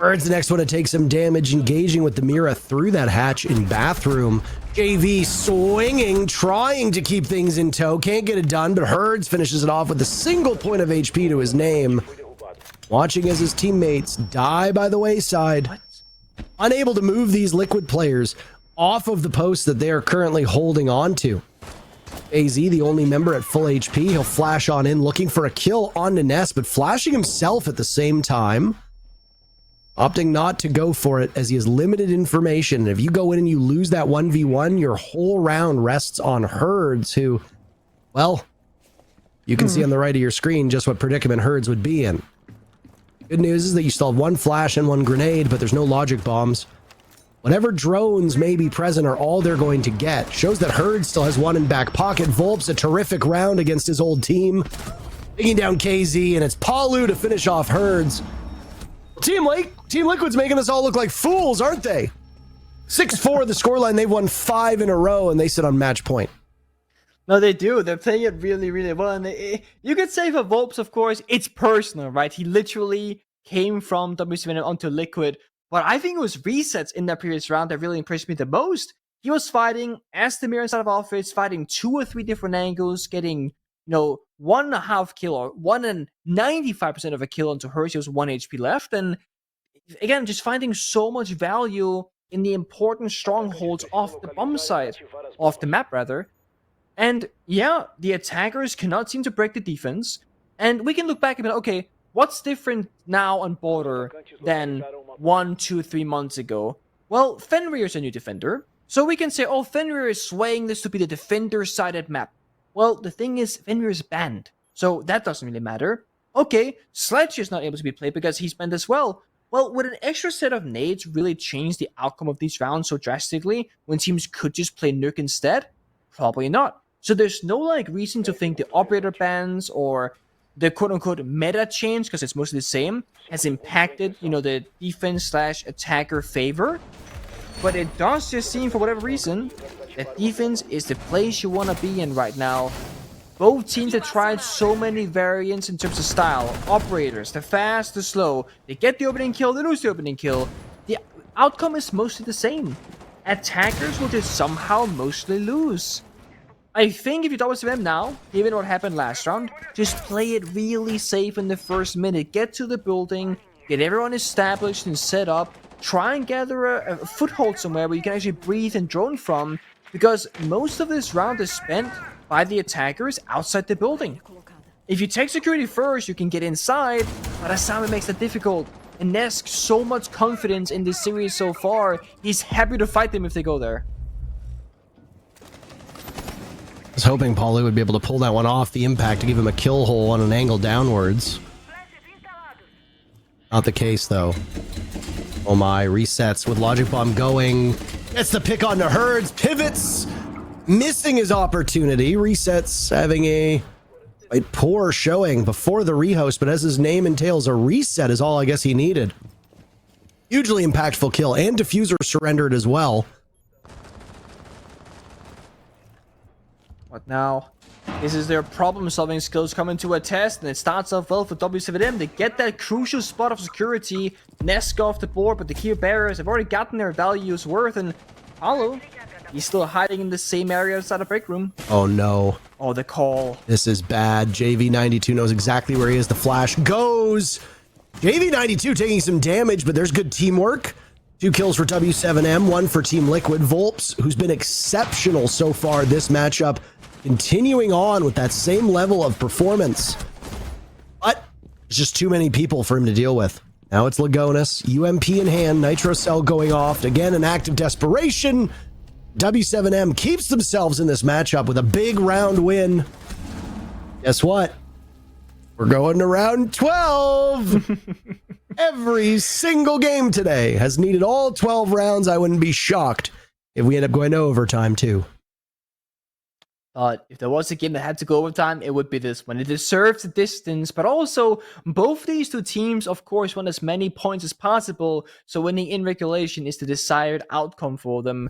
[SPEAKER 2] Bird's the next one to take some damage, engaging with the Mira through that hatch in bathroom. JV swinging, trying to keep things in tow. Can't get it done, but Herds finishes it off with a single point of HP to his name. Watching as his teammates die by the wayside.
[SPEAKER 1] What?
[SPEAKER 2] Unable to move these Liquid players off of the post that they are currently holding on to. AZ, the only member at full HP, he'll flash on in, looking for a kill on Ness, but flashing himself at the same time. Opting not to go for it as he has limited information. And if you go in and you lose that 1v1, your whole round rests on Herds, who, well, you can see on the right of your screen just what predicament Herds would be in. Good news is that you still have 1 flash and 1 grenade, but there's no logic bombs. Whatever drones may be present are all they're going to get. Shows that Herd still has 1 in back pocket. Volp's a terrific round against his old team. Taking down KZ, and it's Palu to finish off Herds. Team Liquid's making us all look like fools, aren't they? 6-4 the scoreline. They've won 5 in a row, and they sit on match point.
[SPEAKER 1] No, they do. They're playing it really, really well. And you could say for Volps, of course, it's personal, right? He literally came from W7M onto Liquid. But I think it was Resets in that previous round that really impressed me the most. He was fighting as the mirror inside of office, fighting 2 or 3 different angles, getting, 1.5 kill or 1.95% of a kill onto her. She was 1 HP left. And again, just finding so much value in the important strongholds off the bomb side, off the map rather. And yeah, the attackers cannot seem to break the defense. And we can look back and be like, okay, what's different now on Border than 1, 2, 3 months ago? Well, Fenrir's a new defender. So we can say, oh, Fenrir is swaying this to be the defender-sided map. Well, the thing is, Fenrir is banned, so that doesn't really matter. Okay, Sledge is not able to be played because he's banned as well. Well, would an extra set of nades really change the outcome of these rounds so drastically when teams could just play Nuke instead? Probably not. So there's no like reason to think the operator bans or the quote-unquote meta change, because it's mostly the same, has impacted, the defense slash attacker favor. But it does just seem, for whatever reason, that defense is the place you want to be in right now. Both teams have tried so many variants in terms of style. Operators, the fast, the slow. They get the opening kill, they lose the opening kill. The outcome is mostly the same. Attackers will just somehow mostly lose. I think if you W7M now, given what happened last round, just play it really safe in the first minute. Get to the building, get everyone established and set up. Try and gather a foothold somewhere where you can actually breathe and drone from, because most of this round is spent by the attackers outside the building. If you take security first, you can get inside, but Asami makes that difficult. And Nesk so much confidence in this series so far, he's happy to fight them if they go there.
[SPEAKER 2] I was hoping Paulo would be able to pull that one off the impact to give him a kill hole on an angle downwards. Not the case, though. Oh my, resets with Logic Bomb going. Gets the pick on the herds, pivots, missing his opportunity. Resets having a quite poor showing before the rehost, but as his name entails, a reset is all I guess he needed. Hugely impactful kill, and Diffuser surrendered as well.
[SPEAKER 1] What now? This is their problem-solving skills coming to a test, and it starts off well for W7M. They get that crucial spot of security, Nesk off the board, but the key barriers have already gotten their values worth, and Paulo, he's still hiding in the same area outside the break room.
[SPEAKER 2] Oh no.
[SPEAKER 1] Oh, the call.
[SPEAKER 2] This is bad. JV92 knows exactly where he is. The flash goes. JV92 taking some damage, but there's good teamwork. 2 kills for W7M, 1 for Team Liquid. Volps, who's been exceptional so far this matchup, continuing on with that same level of performance. But there's just too many people for him to deal with. Now it's Lagonis, UMP in hand, Nitro Cell going off. Again, an act of desperation. W7M keeps themselves in this matchup with a big round win. Guess what? We're going to round 12. Every single game today has needed all 12 rounds. I wouldn't be shocked if we end up going to overtime too.
[SPEAKER 1] But if there was a game that had to go overtime, it would be this one. It deserves the distance, but also both these two teams, of course, want as many points as possible, so winning in regulation is the desired outcome for them.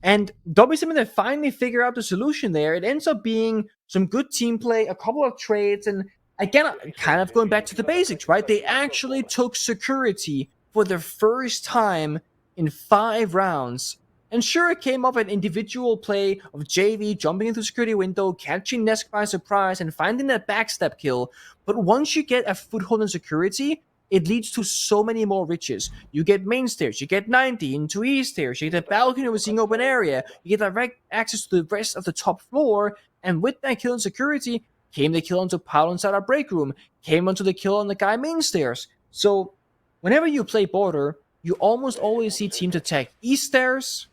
[SPEAKER 1] And W7M, they finally figure out the solution there. It ends up being some good team play, a couple of trades, and again, kind of going back to the basics, right? They actually took security for the first time in 5 rounds. And sure, it came off an individual play of JV jumping into the security window, catching Nesk by surprise, and finding that backstab kill. But once you get a foothold in security, it leads to so many more riches. You get main stairs, you get 90 into E stairs, you get a balcony with seeing open area, you get direct access to the rest of the top floor, and with that kill in security, came the kill onto Paulo inside our break room, came onto the kill on the guy main stairs. So, whenever you play Border, you almost always see teams attack E stairs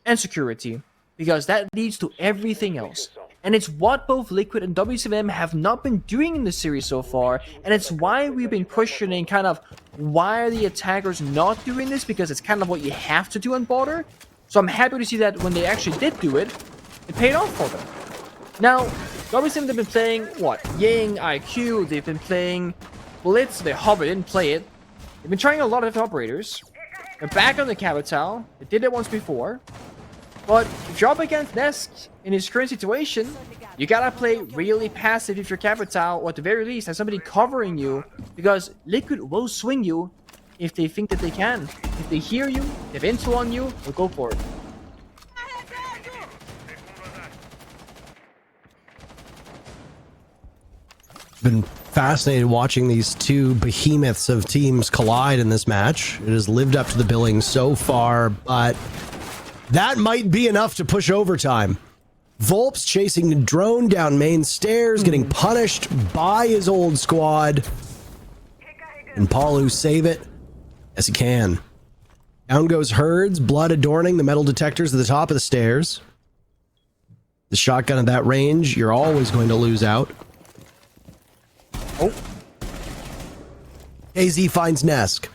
[SPEAKER 1] and security, because that leads to everything else. And it's what both Liquid and W7M have not been doing in the series so far, and it's why we've been questioning kind of why are the attackers not doing this, because it's kind of what you have to do on Border. So I'm happy to see that when they actually did do it, it paid off for them. Now, W7M, they've been playing, what, Ying, IQ, they've been playing Blitz, they hover, didn't play it. They've been trying a lot of different operators. They're back on the Capital, they did it once before. But if you're up against Nesk in his current situation, you gotta play really passive if you're Capital, or at the very least have somebody covering you, because Liquid will swing you if they think that they can. If they hear you, they have info on you, they'll go for it.
[SPEAKER 2] Been fascinated watching these two behemoths of teams collide in this match. It has lived up to the billing so far, but that might be enough to push overtime. Volps chasing the drone down main stairs, getting punished by his old squad. And Paulo save it as he can. Down goes Herds, blood adorning the metal detectors at the top of the stairs. The shotgun at that range, you're always going to lose out.
[SPEAKER 1] Oh.
[SPEAKER 2] KZ finds Nesk.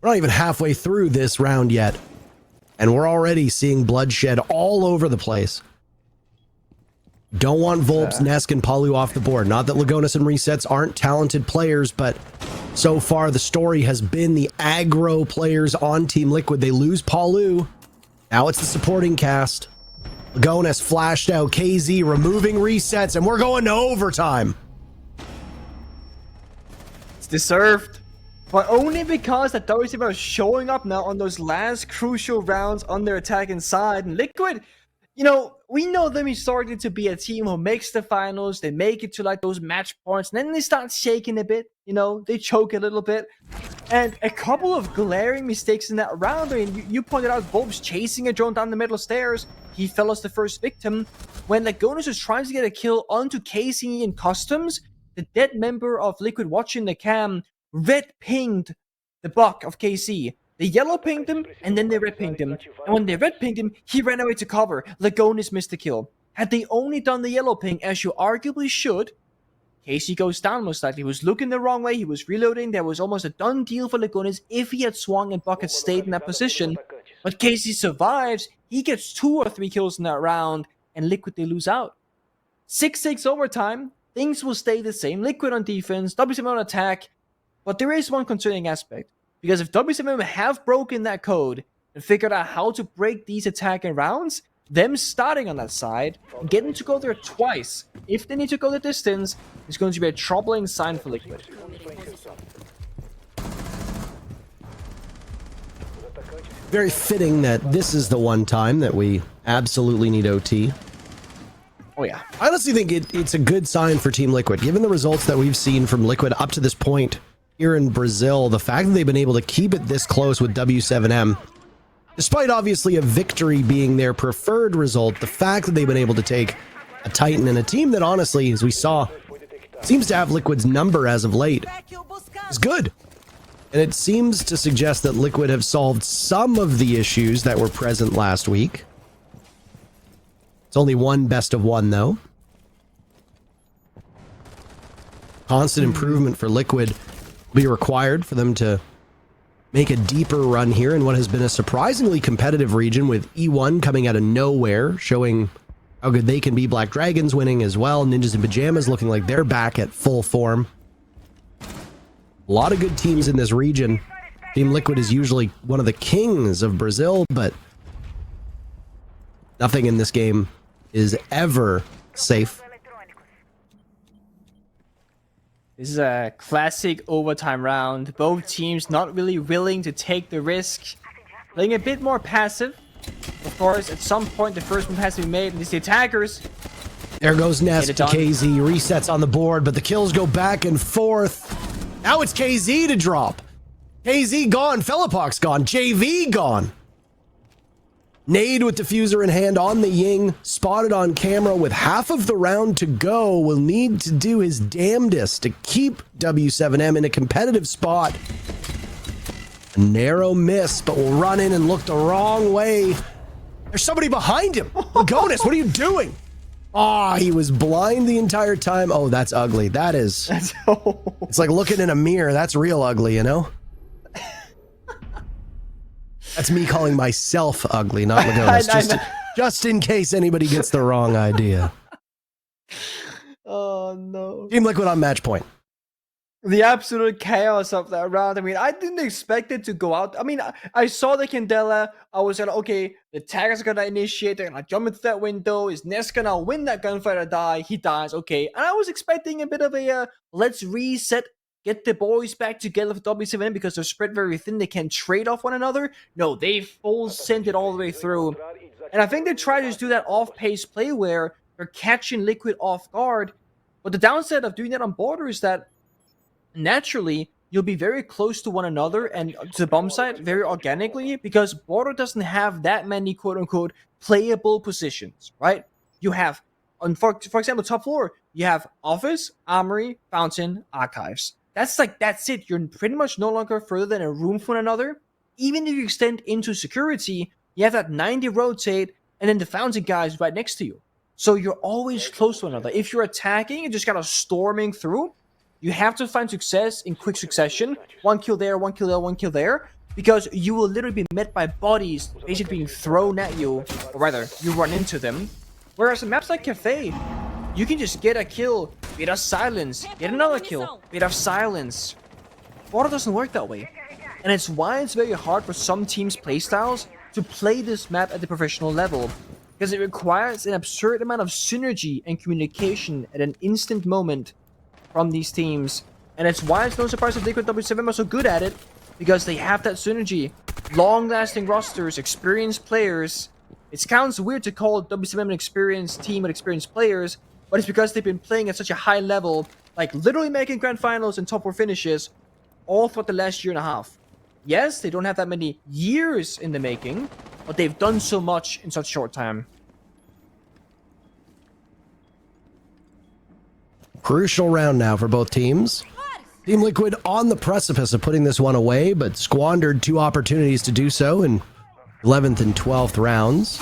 [SPEAKER 2] We're not even halfway through this round yet, and we're already seeing bloodshed all over the place. Don't want Volps, Nesk, and Palu off the board. Not that Lagonis and Resets aren't talented players, but so far the story has been the aggro players on Team Liquid. They lose Palu. Now it's the supporting cast. Lagonis flashed out, KZ removing Resets, and we're going to overtime.
[SPEAKER 1] It's deserved. But only because the W7M are showing up now on those last crucial rounds on their attacking side. And Liquid, you know, we know them historically to be a team who makes the finals. They make it to like those match points. And then they start shaking a bit. You know, they choke a little bit. And a couple of glaring mistakes in that round. I mean, you pointed out Volps chasing a drone down the middle stairs. He fell as the first victim. When Lagonis was trying to get a kill onto KC in customs, the dead member of Liquid watching the cam red pinged the buck of KC. They yellow pinged him, and then they red pinged him. And when they red pinged him, he ran away to cover. Lagonis missed the kill. Had they only done the yellow ping, as you arguably should, KC goes down most likely. He was looking the wrong way. He was reloading. There was almost a done deal for Lagonis if he had swung and Buck had stayed in that position. But KC survives. He gets 2 or 3 kills in that round, and Liquid, they lose out. 6-6 overtime. Things will stay the same. Liquid on defense, W7M on attack. But there is one concerning aspect. Because if W7M have broken that code and figured out how to break these attacking rounds, them starting on that side and getting to go there twice, if they need to go the distance, is going to be a troubling sign for Liquid.
[SPEAKER 2] Very fitting that this is the one time that we absolutely need OT.
[SPEAKER 1] Oh yeah.
[SPEAKER 2] I honestly think it's a good sign for Team Liquid. Given the results that we've seen from Liquid up to this point here in Brazil, the fact that they've been able to keep it this close with W7M, despite obviously a victory being their preferred result, the fact that they've been able to take a Titan and a team that honestly, as we saw, seems to have Liquid's number as of late, is good. And it seems to suggest that Liquid have solved some of the issues that were present last week. It's only one best of one, though. Constant improvement for Liquid will be required for them to make a deeper run here in what has been a surprisingly competitive region, with E1 coming out of nowhere, showing how good they can be. Black Dragons winning as well. Ninjas in Pajamas looking like they're back at full form. A lot of good teams in this region. Team Liquid is usually one of the kings of Brazil, but nothing in this game is ever safe.
[SPEAKER 1] This is a classic overtime round. Both teams not really willing to take the risk. Playing a bit more passive. Of course, at some point the first move has to be made, and it's the attackers.
[SPEAKER 2] There goes Nest to KZ. Resets on the board, but the kills go back and forth. Now it's KZ to drop. KZ gone. Felipox gone. JV gone. Nade with diffuser in hand on the Ying, spotted on camera with half of the round to go, will need to do his damnedest to keep W7M in a competitive spot. A narrow miss, but will run in and look the wrong way. There's somebody behind him. Lagonis, what are you doing? Ah, he was blind the entire time. Oh, that's ugly. That is. It's like looking in a mirror. That's real ugly, you know? That's me calling myself ugly, not Lagonis. Just in case anybody gets the wrong idea.
[SPEAKER 1] Oh, no.
[SPEAKER 2] Team Liquid on match point.
[SPEAKER 1] The absolute chaos of that round. I mean, I didn't expect it to go out. I mean, I saw the Candela. I was like, okay, the attackers are going to initiate. They're going to jump into that window. Is Ness going to win that gunfight or die? He dies. Okay. And I was expecting a bit of a let's reset, get the boys back together for W7M because they're spread very thin. They can trade off one another. No, they full sent it all the way through. And I think they try to just do that off-pace play where they're catching Liquid off guard. But the downside of doing that on border is that naturally, you'll be very close to one another and to the bomb site very organically because border doesn't have that many quote-unquote playable positions, right? You have, for example, top floor, you have office, armory, fountain, archives. That's it. You're pretty much no longer further than a room from another. Even if you extend into security, you have that 90 rotate and then the fountain guys right next to you. So you're always close to one another. If you're attacking and just kind of storming through, you have to find success in quick succession. One kill there, one kill there, one kill there. Because you will literally be met by bodies basically being thrown at you. Or rather, you run into them. Whereas in maps like Cafe, you can just get a kill, bit of silence, get another kill, bit of silence. Border doesn't work that way. And it's why it's very hard for some teams' playstyles to play this map at the professional level. Because it requires an absurd amount of synergy and communication at an instant moment from these teams. And it's why it's no surprise that Liquid W7M are so good at it, because they have that synergy. Long-lasting rosters, experienced players. It sounds weird to call W7M an experienced team with experienced players, but it's because they've been playing at such a high level, like literally making grand finals and top 4 finishes all throughout the last year and a half. Yes, they don't have that many years in the making, but they've done so much in such short time.
[SPEAKER 2] Crucial round now for both teams. Team Liquid on the precipice of putting this one away, but squandered 2 opportunities to do so in 11th and 12th rounds.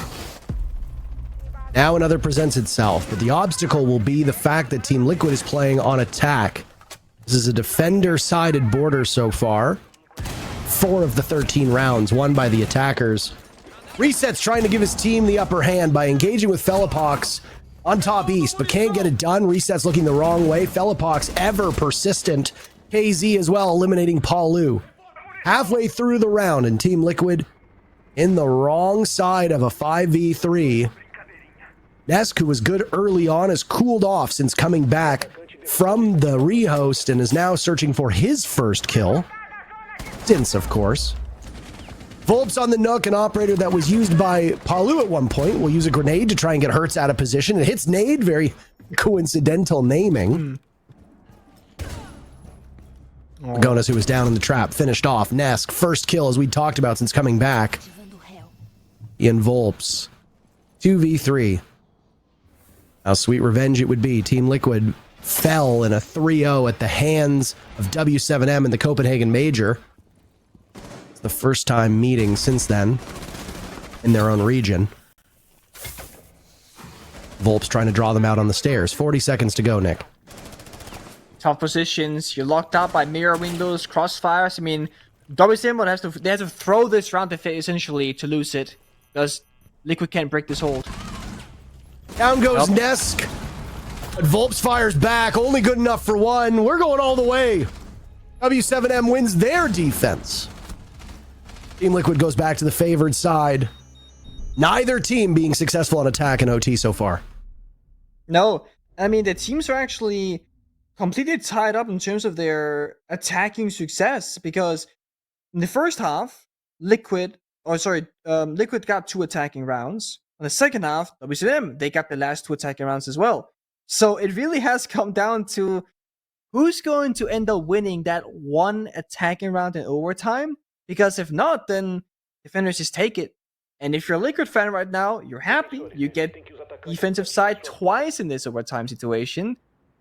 [SPEAKER 2] Now another presents itself, but the obstacle will be the fact that Team Liquid is playing on attack. This is a defender-sided border so far. 4 of the 13 rounds won by the attackers. Reset's trying to give his team the upper hand by engaging with Felipox on top east, but can't get it done. Reset's looking the wrong way. Felipox ever persistent. KZ as well, eliminating Palu. Halfway through the round, and Team Liquid in the wrong side of a 5v3. Nesk, who was good early on, has cooled off since coming back from the rehost and is now searching for his first kill. Since, of course. Volps on the Nook, an operator that was used by Palu at one point, will use a grenade to try and get Hertz out of position. It hits Nade, very coincidental naming. Gonas, who was down in the trap, finished off. Nesk, first kill as we talked about since coming back. Ian Volps. 2v3. How sweet revenge it would be. Team Liquid fell in a 3-0 at the hands of W7M in the Copenhagen Major. It's the first time meeting since then in their own region. Volps trying to draw them out on the stairs. 40 seconds to go, Nick.
[SPEAKER 1] Tough positions. You're locked out by mirror windows, crossfires. I mean, W7M has to throw this round essentially to lose it, because Liquid can't break this hold.
[SPEAKER 2] Down goes Nesk. But Volps fires back. Only good enough for one. We're going all the way. W7M wins their defense. Team Liquid goes back to the favored side. Neither team being successful on attack and OT so far.
[SPEAKER 1] No. I mean, the teams are actually completely tied up in terms of their attacking success, because in the first half, Liquid got 2 attacking rounds. In the second half, W7M, they got the last 2 attacking rounds as well. So it really has come down to who's going to end up winning that one attacking round in overtime. Because if not, then defenders just take it. And if you're a Liquid fan right now, you're happy. You get defensive side twice in this overtime situation.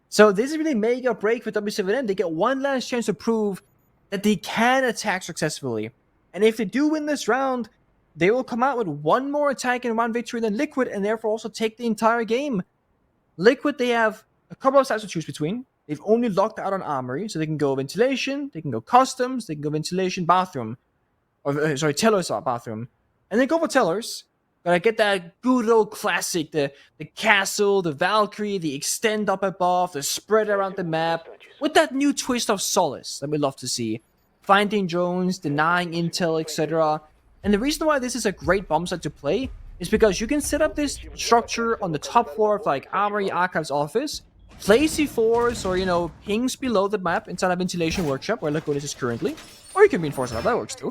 [SPEAKER 1] So this is really make or break for W7M. They get one last chance to prove that they can attack successfully. And if they do win this round, they will come out with one more attacking round victory than Liquid, and therefore also take the entire game. Liquid, they have a couple of sides to choose between. They've only locked out on Armory, so they can go ventilation, they can go customs, they can go ventilation, bathroom. Or, sorry, tellers are bathroom. And then go for tellers. Gotta get that good old classic, the castle, the Valkyrie, the extend up above, the spread around the map, with that new twist of Solace that we love to see. Finding drones, denying intel, etc. And the reason why this is a great bomb site to play is because you can set up this structure on the top floor of like Armory Archives office, place C4s or, pings below the map inside a ventilation workshop where Liquid is currently, or you can reinforce it up, that works too.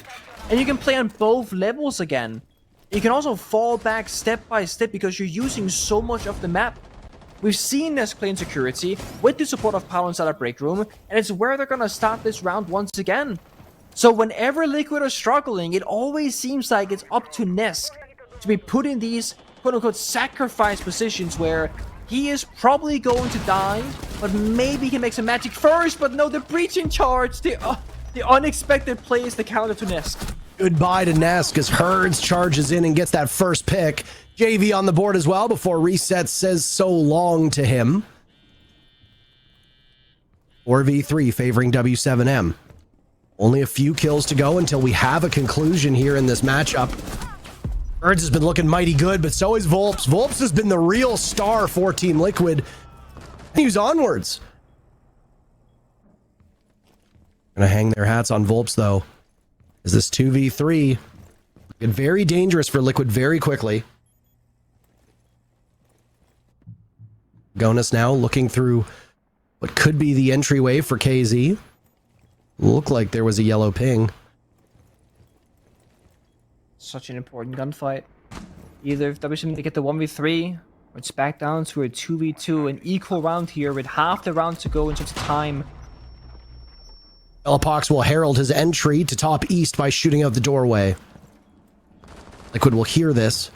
[SPEAKER 1] And you can play on both levels again. You can also fall back step by step because you're using so much of the map. We've seen Nesk play in security with the support of Power inside a break room, and it's where they're gonna start this round once again. So whenever Liquid are struggling, it always seems like it's up to Nesk to be put in these quote-unquote sacrifice positions where he is probably going to die, but maybe he can make some magic first. But no, the breaching charge, the unexpected play is the counter to Nesk.
[SPEAKER 2] Goodbye to Nest as Herds charges in and gets that first pick. JV on the board as well before Reset says so long to him. 4v3 favoring W7M. Only a few kills to go until we have a conclusion here in this matchup. Herds has been looking mighty good, but so is Volps. Volps has been the real star for Team Liquid. He's onwards. Gonna hang their hats on Volps though. Is this 2v3 get very dangerous for Liquid very quickly. Gonus now looking through what could be the entryway for KZ. Looked like there was a yellow ping.
[SPEAKER 1] Such an important gunfight. Either if W7M to get the 1v3, or it's back down to a 2v2, an equal round here with half the round to go in such a time.
[SPEAKER 2] Elapox will herald his entry to top east by shooting out the doorway. Liquid will hear this.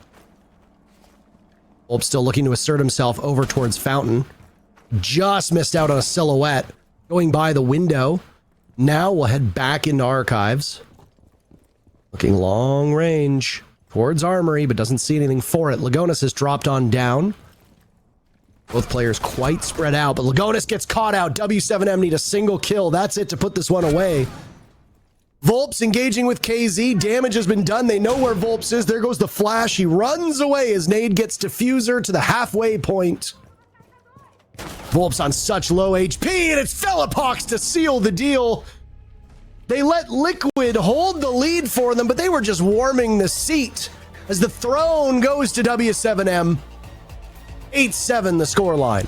[SPEAKER 2] Volp still looking to assert himself over towards Fountain. Just missed out on a silhouette. Going by the window. Now we'll head back into Archives. Looking long range towards Armory, but doesn't see anything for it. Lagonis has dropped on down. Both players quite spread out, but Lagonis gets caught out. W7M need a single kill. That's it to put this one away. Volps engaging with KZ. Damage has been done. They know where Volps is. There goes the flash. He runs away as Nade gets Diffuser to the halfway point. Volps on such low HP, and it's Felipox to seal the deal. They let Liquid hold the lead for them, but they were just warming the seat as the throne goes to W7M. 8-7 the scoreline.